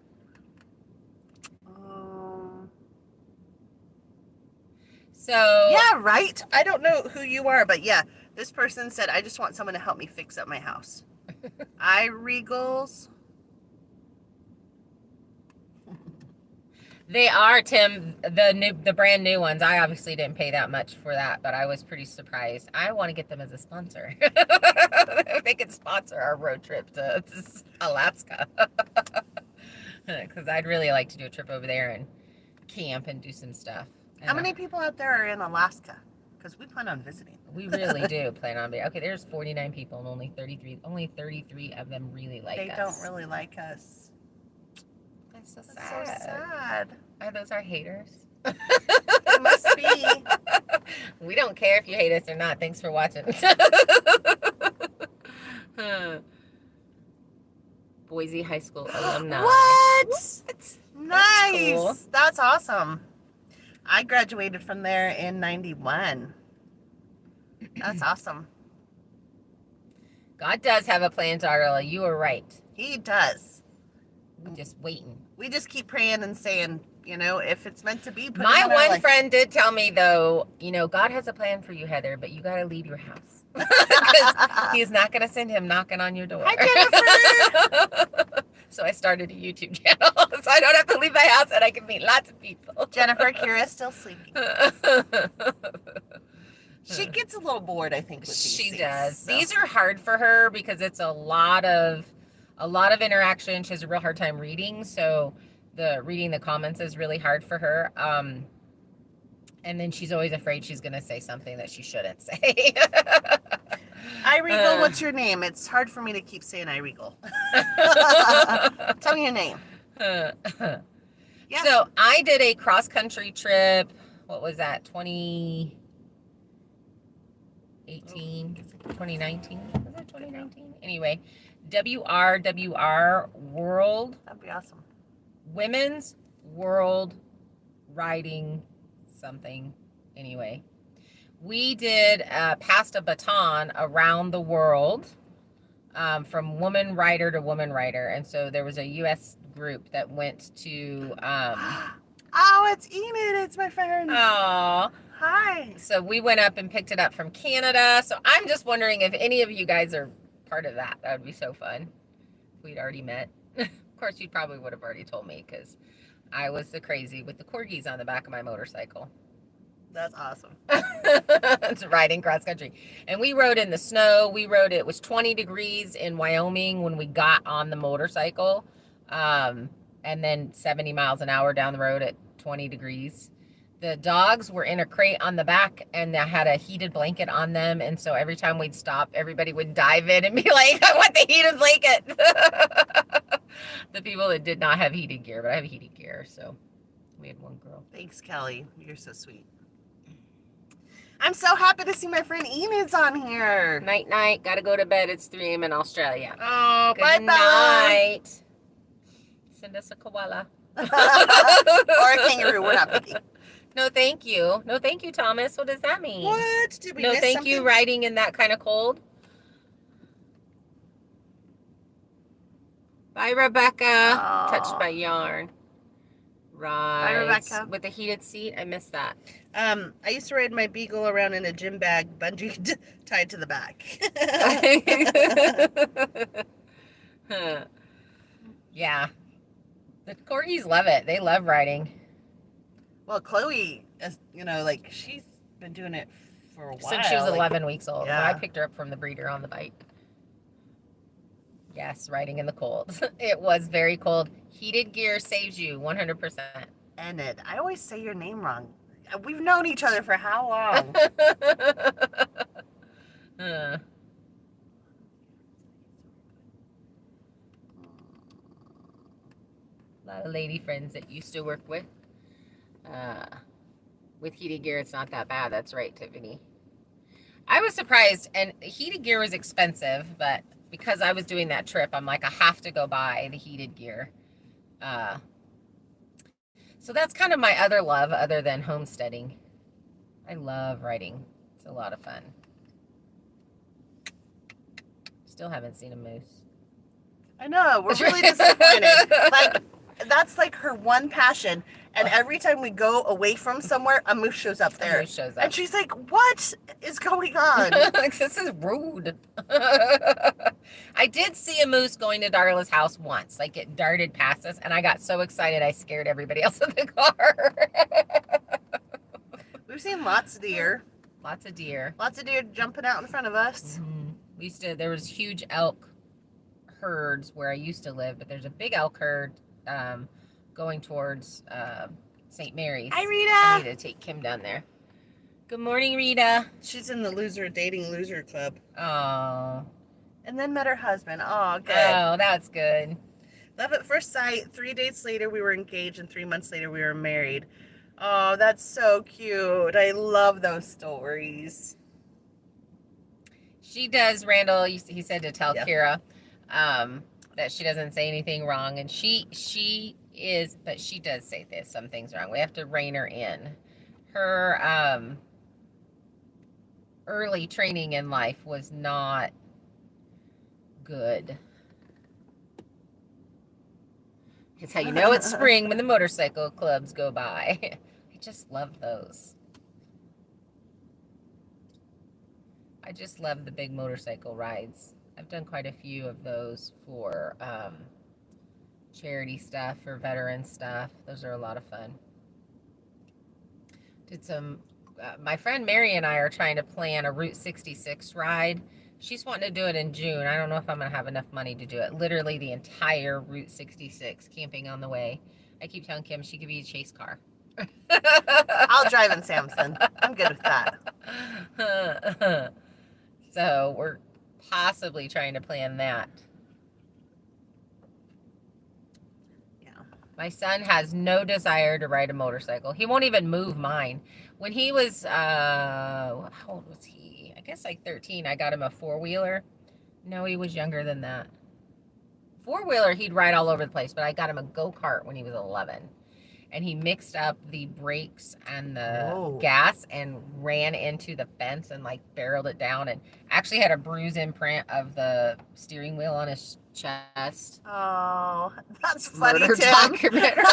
So... Yeah, right? I don't know who you are, but yeah. This person said, I just want someone to help me fix up my house. Eye Regals. They are, Tim, the brand new ones. I obviously didn't pay that much for that, but I was pretty surprised. I want to get them as a sponsor. If they could sponsor our road trip to Alaska. Because I'd really like to do a trip over there and camp and do some stuff. How many people out there are in Alaska? Because we plan on visiting. We really do plan on being. Okay, there's 49 people and only 33 of them really like us. They don't really like us. That's so sad. So sad. Are those our haters? They must be. We don't care if you hate us or not. Thanks for watching. Boise High School alumni. What? Nice. Cool. That's awesome. I graduated from there in 91. That's awesome. God does have a plan, Darla. You are right. He does. I'm just waiting. We just keep praying and saying, if it's meant to be. My one friend did tell me, though, God has a plan for you, Heather, but you got to leave your house. Because he's not going to send him knocking on your door. Hi, Jennifer. So I started a YouTube channel, so I don't have to leave my house and I can meet lots of people. Jennifer, Kira's still sleeping. She gets a little bored, I think, with these She things, does. So. These are hard for her because it's a lot of interaction. She has a real hard time reading, so reading the comments is really hard for her. And then she's always afraid she's going to say something that she shouldn't say. Iregal, what's your name? It's hard for me to keep saying Iregal. Tell me your name. Yeah. So I did a cross-country trip. What was that? 2018? 2019? Was it 2019? Anyway, WRWR World. That'd be awesome. Women's World Riding something. Anyway, we did passed a baton around the world from woman rider to woman rider. And so there was a U.S. group that went to... oh, it's Enid. It's my friend. Oh, hi. So we went up and picked it up from Canada. So I'm just wondering if any of you guys are part of that. That would be so fun. We'd already met. Of course, you probably would have already told me because I was the crazy with the corgis on the back of my motorcycle. That's awesome. It's riding cross country. And we rode in the snow. It was 20 degrees in Wyoming when we got on the motorcycle. And then 70 miles an hour down the road at 20 degrees. The dogs were in a crate on the back and I had a heated blanket on them. And so every time we'd stop, everybody would dive in and be like, I want the heated blanket. The people that did not have heated gear, but I have heated gear. So we had one girl. Thanks, Kelly. You're so sweet. I'm so happy to see my friend Enid's on here. Night, night. Got to go to bed. It's 3 a.m. in Australia. Oh, Good bye, night. Send us a koala. Or a kangaroo. We're not picky. No, thank you. No, thank you, Thomas. What does that mean? What? Did we no, miss thank something? you, riding in that kind of cold. Bye, Rebecca. Aww. Touched by yarn. Right. Bye, Rebecca. With the heated seat, I missed that. I used to ride my Beagle around in a gym bag, bungee tied to the back. Yeah. The corgis love it. They love riding. Well, Chloe, she's been doing it for a while. Since she was 11 weeks old. Yeah. When I picked her up from the breeder on the bike. Yes, riding in the cold. It was very cold. Heated gear saves you 100%. Enid. I always say your name wrong. We've known each other for how long? Uh, a lot of lady friends that used to work with heated gear, it's not that bad. That's right, Tiffany. I was surprised, and heated gear was expensive, but because I was doing that trip, I'm like, I have to go buy the heated gear. Uh, so that's kind of my other love, other than homesteading. I love riding. It's a lot of fun. Still haven't seen a moose. I know, we're really disappointed. Like, that's like her one passion. And every time we go away from somewhere, a moose shows up there. A moose shows up. And she's like, what is going on? Like, this is rude. I did see a moose going to Darla's house once. Like, it darted past us, and I got so excited I scared everybody else in the car. We've seen lots of deer. Lots of deer. Lots of deer jumping out in front of us. Mm-hmm. There was huge elk herds where I used to live, but there's a big elk herd going towards St. Mary's. Hi, Rita. I need to take Kim down there. Good morning, Rita. She's in the dating loser club. Oh. And then met her husband. Oh, good. Oh, that's good. Love at first sight. 3 dates later, we were engaged, and 3 months later, we were married. Oh, that's so cute. I love those stories. She does, Randall. He said to tell Kira that she doesn't say anything wrong, and she is, but she does say some things wrong. We have to rein her in. Her early training in life was not good. It's how you know it's spring when the motorcycle clubs go by. I just love those. I just love the big motorcycle rides. I've done quite a few of those for charity stuff, for veteran stuff. Those are a lot of fun. Did some, my friend Mary and I are trying to plan a Route 66 ride. She's wanting to do it in June. I don't know if I'm going to have enough money to do it. Literally the entire Route 66, camping on the way. I keep telling Kim she could be a chase car. I'll drive in Samson. I'm good with that. So we're possibly trying to plan that. Yeah. My son has no desire to ride a motorcycle. He won't even move mine. When he was, how old was he? I guess like 13, I got him a four-wheeler. No, he was younger than that. Four-wheeler, he'd ride all over the place, but I got him a go-kart when he was 11. And he mixed up the brakes and the gas and ran into the fence and like barreled it down, and actually had a bruise imprint of the steering wheel on his chest. Oh, that's funny, Murder Tim. documentary.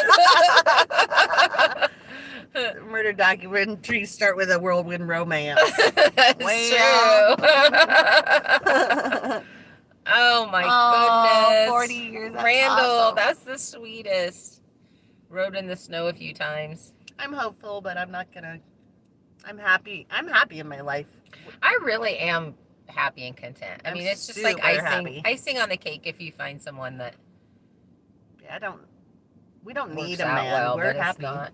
Murder documentaries start with a whirlwind romance. That's true. Oh my goodness. 40 years. That's Randall, awesome. that's the sweetest. Rode in the snow a few times. I'm hopeful, but I'm not gonna. I'm happy. I'm happy in my life. I really am happy and content. I mean, it's just like icing on the cake if you find someone that. Yeah, we don't need works a out man. well, We're but happy. it's not.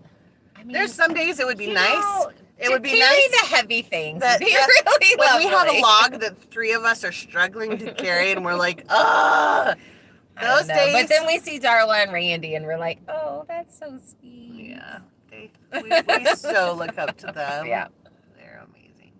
I mean, There's some days it would be nice. know, It would be carry nice. the heavy things. That, Be really when lovely. we have a log that 3 of us are struggling to carry, and we're like, ugh. Those days. But then we see Darla and Randy, and we're like, oh, that's so sweet. Yeah, we so look up to them. Yeah. They're amazing.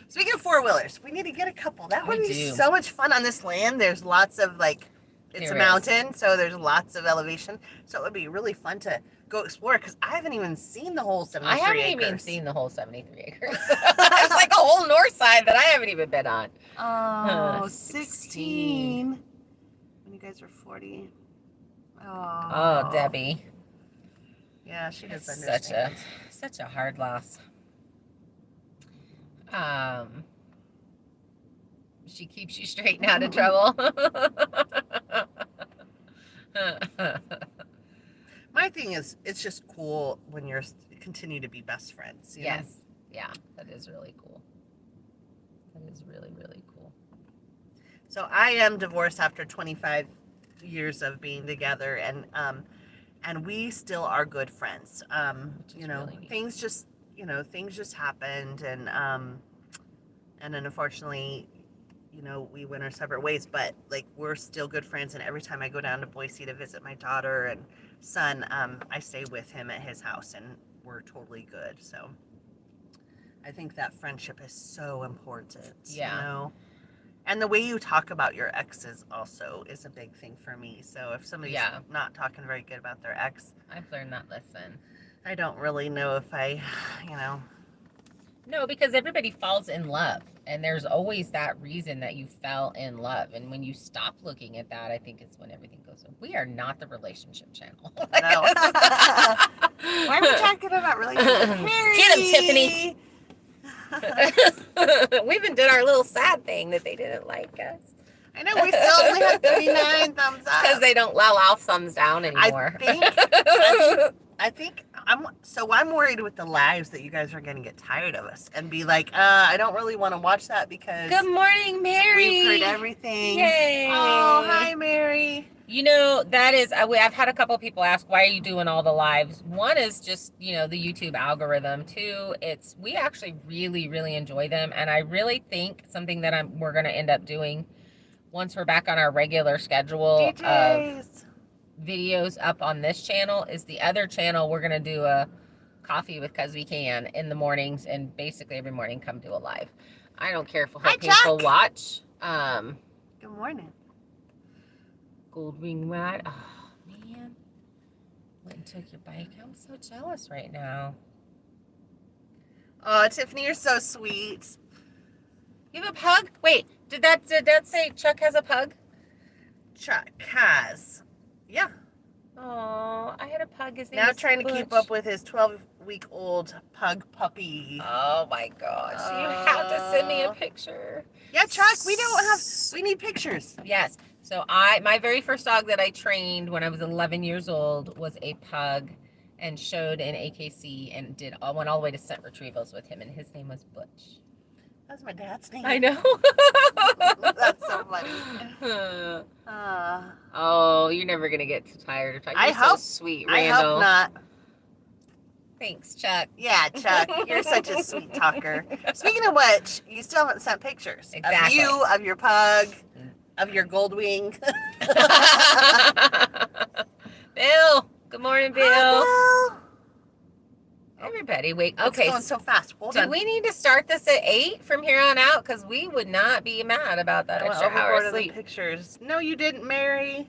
Speaking of four-wheelers, we need to get a couple. That would be do. so much fun on this land. There's lots of, like, it's a mountain, so there's lots of elevation. So it would be really fun to go explore, because I haven't even seen the whole 73 acres. I haven't even seen the whole 73 acres. It's like a whole north side that I haven't even been on. Oh, 16. When you guys were 40. Oh, Debbie. Yeah, she does It's understand. such a hard loss. She keeps you straight and out of trouble. My thing is, it's just cool when you're continue to be best friends. You know? Yeah, that is really cool. That is really, really cool. So I am divorced after 25 years of being together, and we still are good friends. You know, really neat. things just happened, and then unfortunately, you know, we went our separate ways, but like we're still good friends. And every time I go down to Boise to visit my daughter and son, I stay with him at his house, and we're totally good. So I think that friendship is so important. Yeah. You know. And the way you talk about your exes also is a big thing for me. So if somebody's not talking very good about their ex, I've learned that lesson. I don't really know if I, you know. No, because everybody falls in love. And there's always that reason that you fell in love. And when you stop looking at that, I think it's when everything goes. We are not the relationship channel. No. Why are we talking about relationships? Get him, Tiffany. We even did our little sad thing that they didn't like us. I know, we still only have 39 thumbs up. Because they don't allow thumbs down anymore. I think I'm worried with the lives that you guys are going to get tired of us and be like, I don't really want to watch that because. Good morning, Mary. We've heard everything. Yay. Oh, hi, Mary. You know, that is, I've had a couple of people ask, why are you doing all the lives? One is just, you know, the YouTube algorithm. Two, we actually really, really enjoy them. And I really think something that we're going to end up doing once we're back on our regular schedule of videos up on this channel is the other channel. We're going to do a coffee with Cuz We Can in the mornings, and basically every morning come do a live. I don't care if people watch. Good morning. Gold Ring Ride. Oh, man. Went and took your bike. I'm so jealous right now. Oh, Tiffany, you're so sweet. You have a pug? Wait, did that say Chuck has a pug? Chuck has. Yeah. Oh, I had a pug. His name now is trying Butch. To keep up with his 12-week-old pug puppy. Oh my gosh. You have to send me a picture. Yeah, Chuck, we need pictures. Yes. So my very first dog that I trained when I was 11 years old was a pug, and showed in AKC and went all the way to scent retrievals with him, and his name was Butch. That's my dad's name. I know. That's so funny. Oh, you're never gonna get too tired of talking. You're so sweet, Randall. I hope not. Thanks, Chuck. Yeah, Chuck, you're such a sweet talker. Speaking of which, you still haven't sent pictures of you, of your pug, of your Goldwing. Bill, good morning, Bill. Hi, Bill. Everybody, wait. Okay, it's going so fast. Hold on. Do we need to start this at 8 from here on out? Because we would not be mad about that extra hour of sleep. Pictures. No, you didn't, Mary.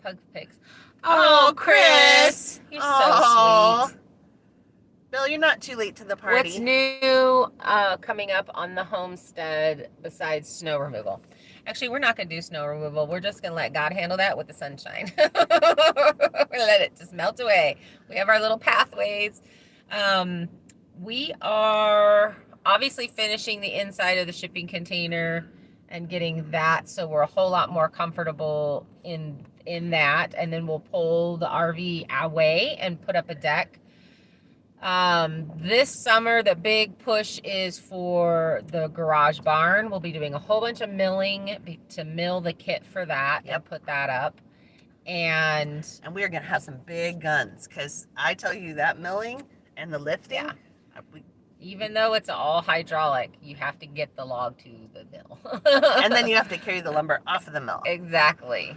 Pug pics. Oh, Chris. You're so sweet. Bill, you're not too late to the party. What's new coming up on the homestead besides snow removal? Actually, we're not going to do snow removal. We're just going to let God handle that with the sunshine. We're going to let it just melt away. We have our little pathways. We are obviously finishing the inside of the shipping container and getting that, so we're a whole lot more comfortable in that. And then we'll pull the RV away and put up a deck. This summer, the big push is for the garage barn. We'll be doing a whole bunch of milling to mill the kit for that and put that up. And we're going to have some big guns, because I tell you, that milling and the lifting, even though it's all hydraulic, you have to get the log to the mill. And then you have to carry the lumber off of the mill. Exactly.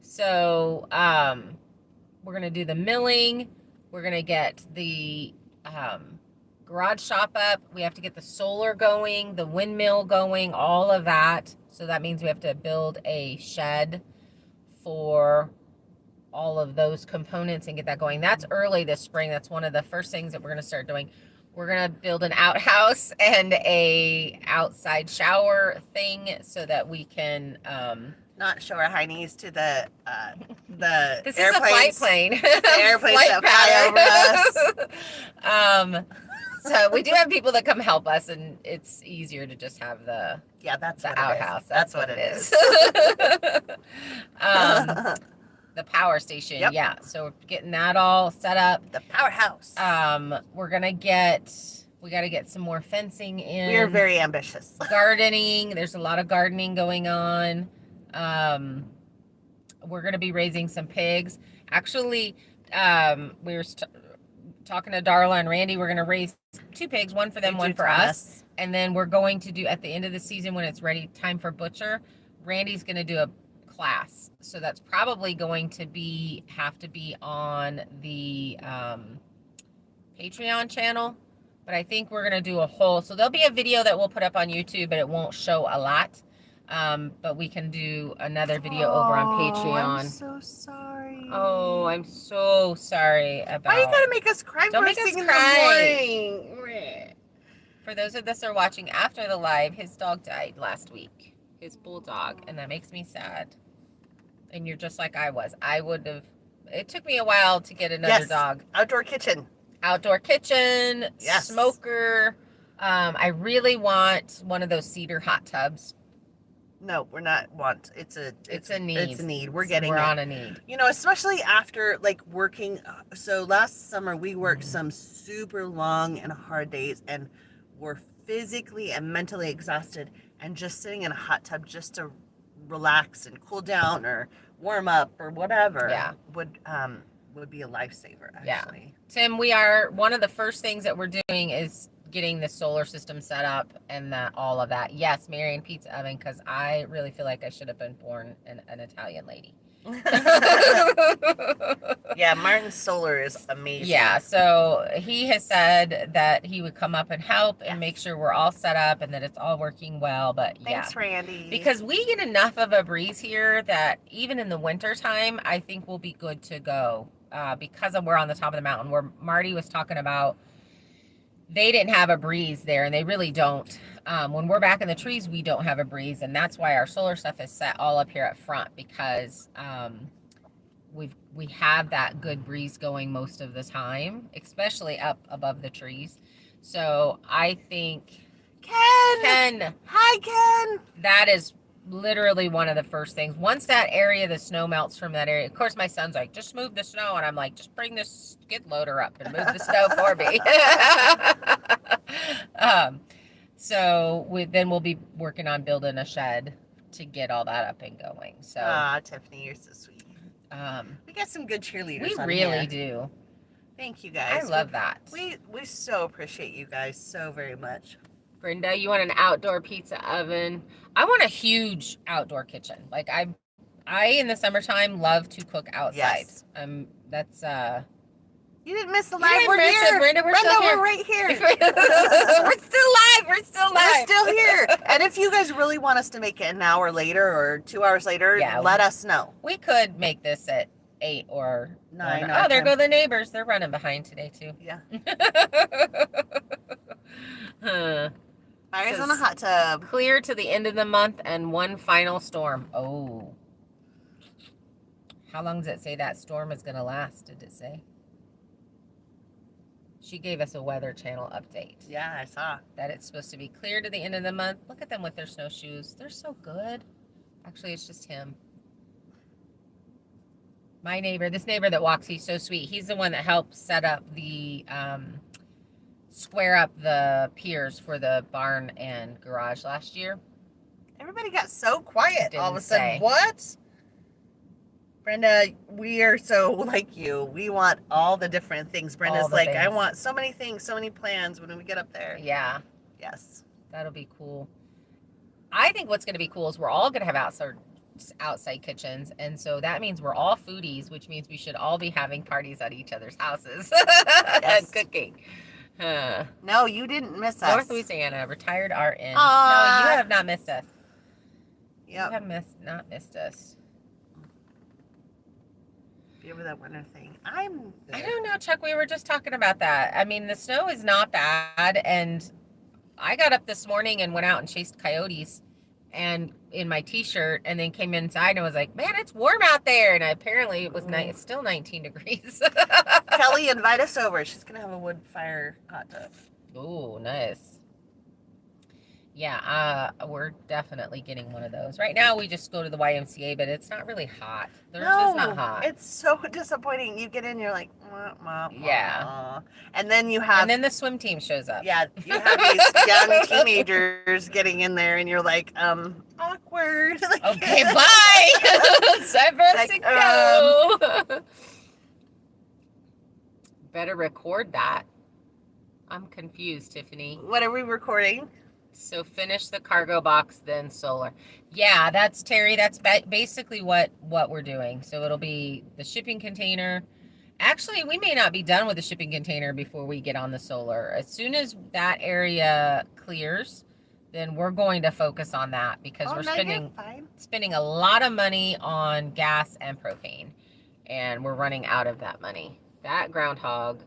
So, we're going to do the milling. We're going to get the garage shop up. We have to get the solar going, the windmill going, all of that. So that means we have to build a shed for all of those components and get that going. That's early this spring. That's one of the first things that we're going to start doing. We're going to build an outhouse and a outside shower thing so that we can... not show our high knees to the this airplanes. Is a flight plane. The airplanes that fly over us. So we do have people that come help us, and it's easier to just have the outhouse. That's what it is. The power station. Yep. Yeah. So we're getting that all set up. The powerhouse. We're gonna get. We got to get some more fencing in. We are very ambitious. Gardening. There's a lot of gardening going on. We're going to be raising some pigs. Actually, we were talking to Darla and Randy. We're going to raise 2 pigs, one for them, one for us. And then we're going to do, at the end of the season, when it's ready, time for butcher, Randy's going to do a class. So that's probably going to have to be on the Patreon channel. But I think we're going to do a whole, so there'll be a video that we'll put up on YouTube, but it won't show a lot. But we can do another video over on Patreon. I'm so sorry. Oh, I'm so sorry about. Why you gotta make us cry? Don't make us cry. For those of us that are watching after the live, his dog died last week. His bulldog, and that makes me sad. And you're just like I was. I would have. It took me a while to get another dog. Outdoor kitchen. Outdoor kitchen. Yes. Smoker. I really want one of those cedar hot tubs. No, we're not want. It's a need. It's a need. We're on a need. You know, especially after like working. So last summer we worked some super long and hard days, and we're physically and mentally exhausted. And just sitting in a hot tub just to relax and cool down or warm up or whatever would be a lifesaver. Actually, Tim, one of the first things that we're doing is getting the solar system set up and all of that. Yes, Marion Pizza Oven, because I really feel like I should have been born an Italian lady. Yeah, Martin's solar is amazing. Yeah, so he has said that he would come up and help and make sure we're all set up and that it's all working well. But thanks, Randy. Because we get enough of a breeze here that even in the winter time, I think we'll be good to go. Because we're on the top of the mountain, where Marty was talking about, they didn't have a breeze there, and they really don't. When we're back in the trees, we don't have a breeze, and that's why our solar stuff is set all up here up front, because we have that good breeze going most of the time, especially up above the trees. So I think Ken, hi Ken, that is literally one of the first things. Once that area, the snow melts from that area, of course my son's like, just move the snow, and I'm like, just bring this skid loader up and move the snow for me. So then we'll be working on building a shed to get all that up and going. So Tiffany, you're so sweet. We got some good cheerleaders. We really do. Thank you guys. I love that. We so appreciate you guys so very much. Brenda, you want an outdoor pizza oven? I want a huge outdoor kitchen. Like I in the summertime love to cook outside. Yes. That's You didn't miss the live. We're here. Brenda, we're still here. We're right here. We're still live. We're still live. We're still here. And if you guys really want us to make it an hour later or 2 hours later, let us know. We could make this at 8 or 9. Oh, there go the neighbors. They're running behind today too. Yeah. Eyes on a hot tub. Clear to the end of the month and one final storm. Oh. How long does it say that storm is going to last? Did it say? She gave us a Weather Channel update. Yeah, I saw. That it's supposed to be clear to the end of the month. Look at them with their snowshoes. They're so good. Actually, it's just him. My neighbor, this neighbor that walks, he's so sweet. He's the one that helped set up the, square up the piers for the barn and garage last year. Everybody got so quiet all of a sudden. What? Brenda, we are so like you. We want all the different things. Brenda's like, I want so many things, so many plans when we get up there. Yeah. Yes. That'll be cool. I think what's going to be cool is we're all going to have outside kitchens, and so that means we're all foodies, which means we should all be having parties at each other's houses and cooking. No, you didn't miss us. North Louisiana, retired RN. No, you have not missed us. Yep. You have not missed us. Over that winter thing. I don't know, Chuck. We were just talking about that. I mean, the snow is not bad, and I got up this morning and went out and chased coyotes, and in my t-shirt, and then came inside and was like, "Man, it's warm out there." And apparently, it was it's still 19 degrees. Kelly, invite us over. She's gonna have a wood fire hot tub. Ooh, nice. Yeah, we're definitely getting one of those. Right now, we just go to the YMCA, but it's not really hot. Theirs is not hot. It's so disappointing. You get in, you're like, wah, wah, Yeah. wah. And then you have, And then the swim team shows up. yeah, you have these young teenagers getting in there, and you're like, awkward. Like, Okay, bye. It's time for us to go. Better record that. I'm confused, Tiffany. What are we recording? So finish the cargo box, then solar. Yeah, that's Terry. That's basically what we're doing. So it'll be the shipping container. Actually, we may not be done with the shipping container before we get on the solar. As soon as that area clears, then we're going to focus on that because we're spending a lot of money on gas and propane, and we're running out of that money. That groundhog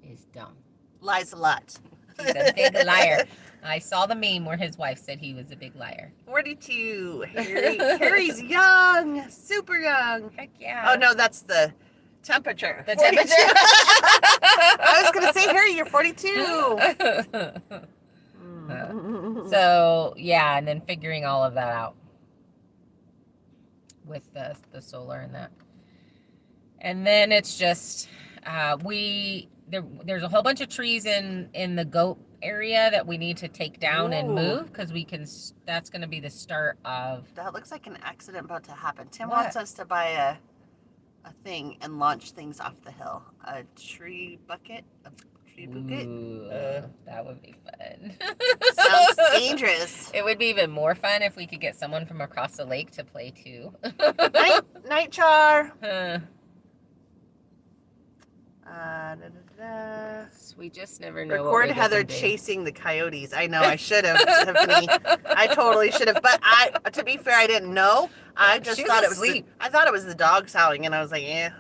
is dumb. Lies a lot. He's a big liar. I saw the meme where his wife said he was a big liar. 42. Harry's young, super young. Heck yeah. Oh no, that's the temperature. The temperature. I was gonna say, Harry, you're 42. So yeah, and then figuring all of that out with the solar and that, and then it's just there's a whole bunch of trees in the goat area that we need to take down and move because that's going to be the start of. That looks like an accident about to happen. Tim wants us to buy a thing and launch things off the hill. A tree bucket. Ooh, that would be fun. Sounds dangerous. It would be even more fun if we could get someone from across the lake to play too. Night char. We just never know. Record Heather chasing the coyotes. I know I should have, Tiffany. I totally should have. But to be fair, I didn't know. I just thought it was. I thought it was the dogs howling, and I was like, eh.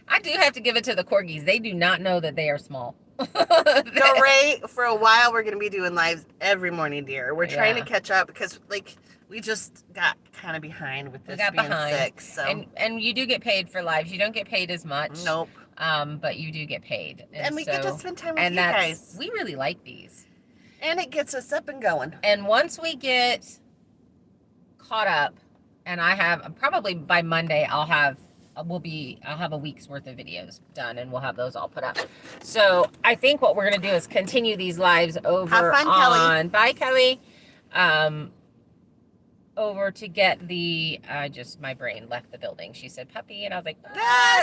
I do have to give it to the corgis. They do not know that they are small. No, Ray, for a while we're going to be doing lives every morning, dear. We're trying to catch up because, like, we just got kind of behind with this being sick. So. And you do get paid for lives. You don't get paid as much. Nope. But you do get paid. And we get to spend time with you guys. We really like these. And it gets us up and going. And once we get caught up, and I have, probably by Monday, I'll have a week's worth of videos done, and we'll have those all put up. So I think what we're going to do is continue these lives over have fun, Kelly. Bye, Kelly. Over to get my brain left the building. She said puppy, and I was like,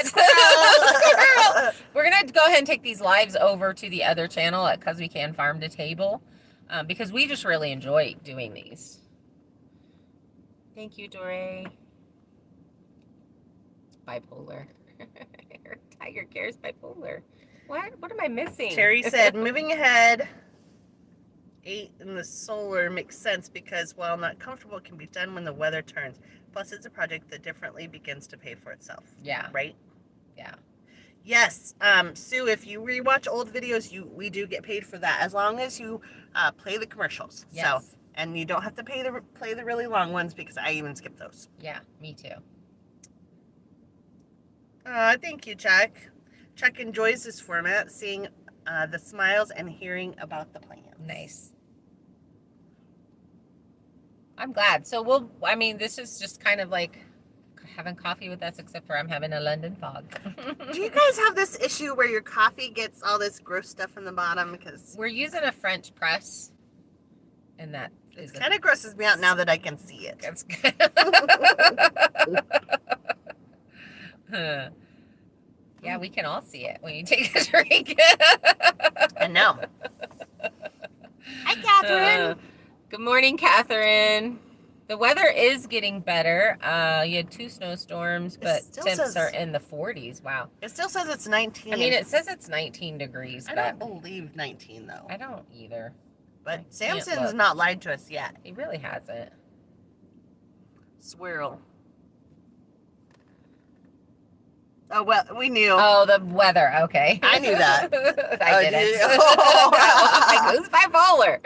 squirrel. We're going to go ahead and take these lives over to the other channel at Cause We Can Farm to Table, because we just really enjoy doing these. Thank you, Dore. Bipolar. Tiger cares bipolar. What am I missing? Terry said, moving ahead, 8 in the solar makes sense because while not comfortable, it can be done when the weather turns. Plus, it's a project that differently begins to pay for itself. Yeah. Right? Yeah. Yes. Sue, if you rewatch old videos, we do get paid for that as long as you play the commercials. Yes. So, and you don't have to play the really long ones because I even skip those. Yeah, me too. Thank you, Chuck. Chuck enjoys this format, seeing the smiles and hearing about the plans. Nice. I'm glad. So this is just kind of like having coffee with us, except for I'm having a London fog. Do you guys have this issue where your coffee gets all this gross stuff in the bottom? Because we're using a French press, and that is kind of grosses me out now that I can see it. That's yeah, we can all see it when you take a drink. I know. Hi, Catherine. Good morning, Catherine. The weather is getting better. You had 2 snowstorms, but temps are in the 40s. Wow. It still says it's 19. I mean, it says it's 19 degrees. I don't believe 19, though. I don't either. But Samson's not lied to us yet. He really hasn't. Swirl. Oh, well, we knew. Oh, the weather. Okay. I knew that. I didn't. Did you? Like, who's bipolar?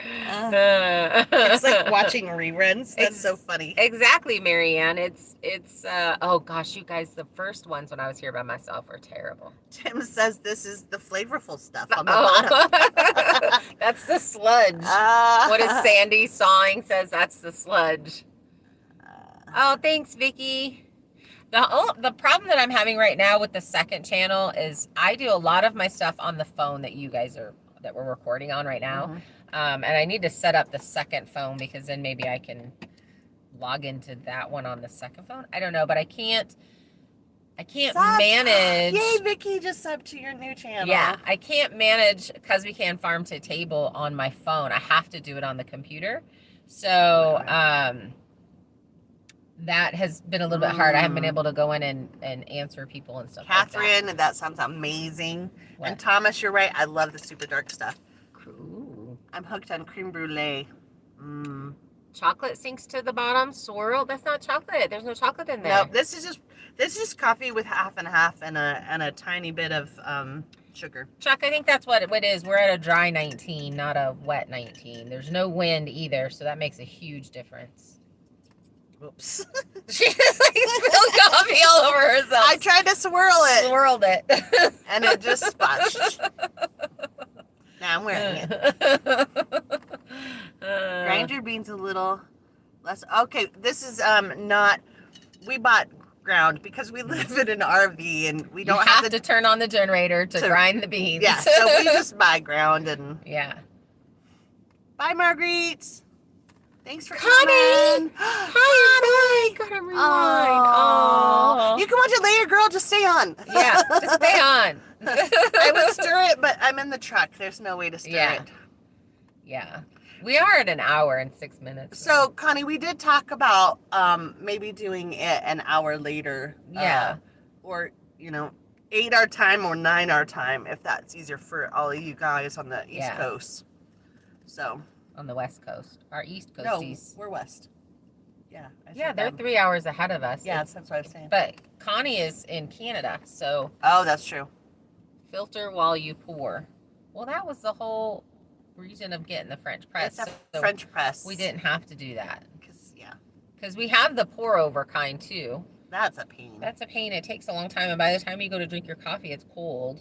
It's like watching reruns. That's so funny. Exactly, Marianne. It's oh gosh, you guys, the first ones when I was here by myself were terrible. Tim says this is the flavorful stuff on the bottom. That's the sludge. What is Sandy sawing says that's the sludge. Oh, thanks, Vicky. The problem that I'm having right now with the second channel is I do a lot of my stuff on the phone that we're recording on right now. Mm-hmm. And I need to set up the second phone because then maybe I can log into that one on the second phone. I don't know, but I can't manage. Yay, Vicky just subbed to your new channel. Yeah, I can't manage Because We Can Farm to Table on my phone. I have to do it on the computer. So, that has been a little bit hard. I haven't been able to go in and answer people and stuff Catherine, like that sounds amazing. What? And Thomas, you're right. I love the super dark stuff. Ooh. I'm hooked on creme brulee. Chocolate sinks to the bottom. Swirl. That's not chocolate. There's no chocolate in there. No, this is just coffee with half and half and a tiny bit of sugar. Chuck, I think that's what it is. We're at a dry 19, not a wet 19. There's no wind either, so that makes a huge difference. Oops. She just like spilled coffee all over herself. I tried to swirl it. Swirled it. And it just splashed. Now I'm wearing it. Grind your beans a little less. Okay, this is not. We bought ground because we live in an RV and we don't have to turn on the generator to grind the beans. Yeah, so we just buy ground and. Yeah. Bye, Marguerite. Thanks for Connie. Hi, Connie. Gotta rewind. Oh. You can watch it later, girl. Just stay on. Yeah, just stay on. I would stir it, but I'm in the truck. There's no way to stir it. Yeah. We are at an hour and 6 minutes. So, Connie, we did talk about maybe doing it an hour later. Yeah. Or, 8 our time or 9 our time, if that's easier for all of you guys on the East Coast. So. On the West Coast. Our East Coasties. No, we're West. Yeah. Yeah, they're 3 hours ahead of us. Yeah, that's what I was saying. But Connie is in Canada, so. Oh, that's true. Filter while you pour. Well, that was the whole reason of getting the French press. It's a French press. We didn't have to do that. Because we we have the pour over kind too. That's a pain. That's a pain. It takes a long time, and by the time you go to drink your coffee, it's cold.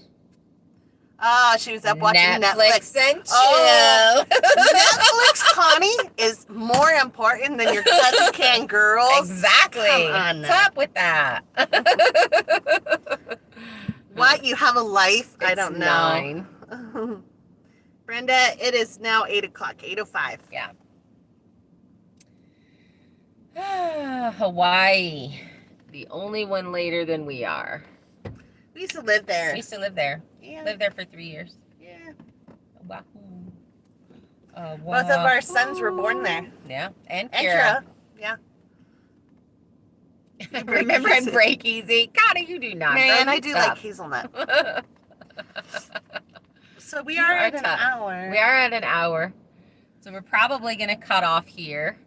Oh, she was up watching Netflix. And chill. Oh, Netflix, Connie, is more important than your cousin can girls. Exactly. Come on now. What's up with that? What? You have a life? I don't know. 9. Brenda, it is now 8 o'clock, 8:05. Yeah. Hawaii. The only one later than we are. We used to live there. We used to live there. Yeah. Lived there for 3 years. Yeah. Wahoo. Both of our sons were born there. Yeah. And Kira. Yeah. Remember and break easy. Connie, you do not. Man, I do like hazelnut. So we are at an hour. We are at an hour. So we're probably going to cut off here.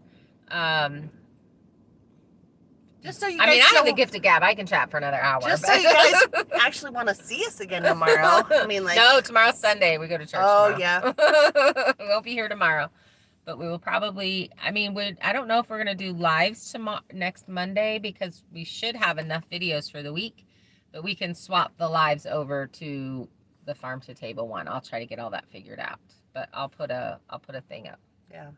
Just so you guys I have the gift of gab. I can chat for another hour. Just so you guys actually want to see us again tomorrow. No, tomorrow's Sunday. We go to church tomorrow. Yeah. We won't be here tomorrow. But we will probably, I don't know if we're going to do lives next Monday because we should have enough videos for the week. But we can swap the lives over to the farm to table one. I'll try to get all that figured out. But I'll put a thing up. Yeah.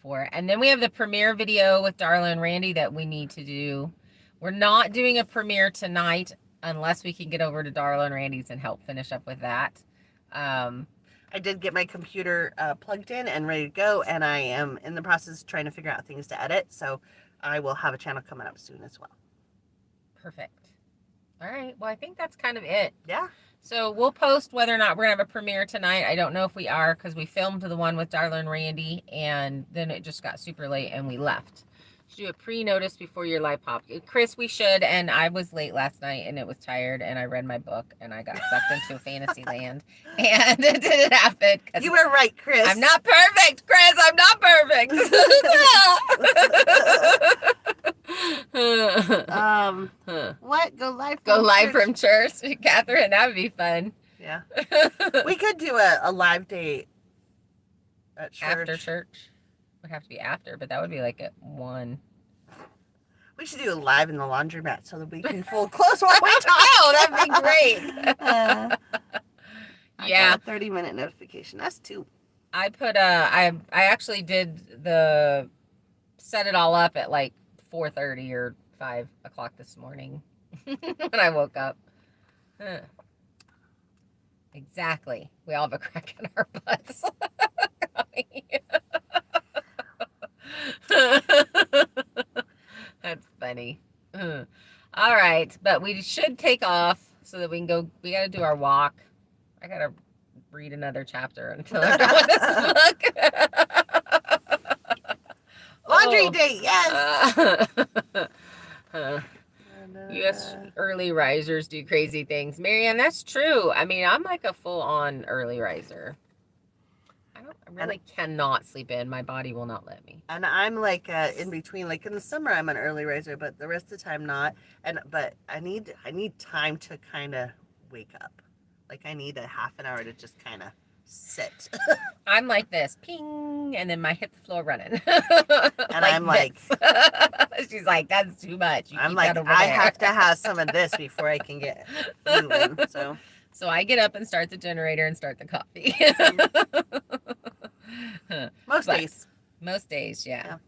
For it. And then we have the premiere video with Darla and Randy that we need to do. We're not doing a premiere tonight unless we can get over to Darla and Randy's and help finish up with that. I did get my computer plugged in and ready to go, and I am in the process of trying to figure out things to edit, so I will have a channel coming up soon as well. Perfect. All right. Well, I think that's kind of it. Yeah. So we'll post whether or not we're going to have a premiere tonight. I don't know if we are because we filmed the one with Darla and Randy, and then it just got super late and we left. Should do a pre-notice before your live pop. Chris, we should, and I was late last night and it was tired and I read my book and I got sucked into fantasy land and it didn't happen. You were right, Chris. I'm not perfect, Chris. I'm not perfect. What? Go live from Go live church? from church, Catherine. That would be fun. Yeah. We could do a live date at church. After church would have to be after, but that would be like at 1. We should do a live in the laundromat so that we can fold clothes while we talk. Oh, that'd be great. I Yeah. got a 30-minute notification. That's 2. I put I actually did set it all up at like 4:30 or 5 o'clock this morning when I woke up. Huh. Exactly. We all have a crack in our butts. That's funny. All right, but we should take off so that we can go. We got to do our walk. I got to read another chapter until I know what this book. Laundry date, yes. Yes, early risers do crazy things. Marianne, that's true. I mean, I'm like a full-on early riser. I really cannot sleep in. My body will not let me. And I'm like in between. Like in the summer, I'm an early riser, but the rest of the time not. But I need time to kind of wake up. Like I need a half an hour to just kind of sit. I'm like this, ping, and then my hit the floor running. And I'm like, she's like, that's too much. I'm like, I have to have some of this before I can get moving. So I get up and start the generator and start the coffee. Most days, yeah.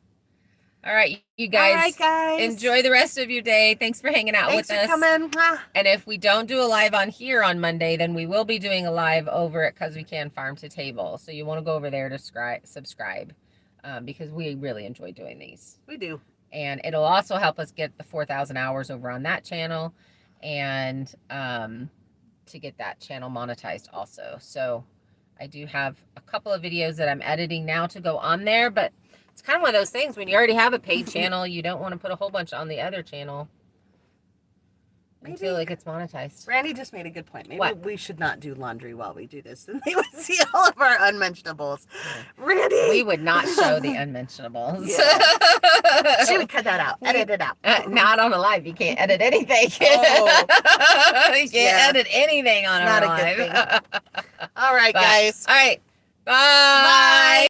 All right, you guys. All right, guys. Enjoy the rest of your day. Thanks for hanging out with us. Thanks for coming. And if we don't do a live on here on Monday, then we will be doing a live over at Cause We Can Farm to Table. So you want to go over there to subscribe because we really enjoy doing these. We do. And it'll also help us get the 4,000 hours over on that channel and to get that channel monetized also. So I do have a couple of videos that I'm editing now to go on there, but it's kind of one of those things when you already have a paid channel, you don't want to put a whole bunch on the other channel until like it's monetized. Randy just made a good point. Maybe we should not do laundry while we do this, and they would see all of our unmentionables. Randy, we would not show the unmentionables. Yeah. She would cut that out. Edit it out. Not on a live. You can't edit anything. You can't edit anything on a live. All right, guys. All right. Bye. Bye.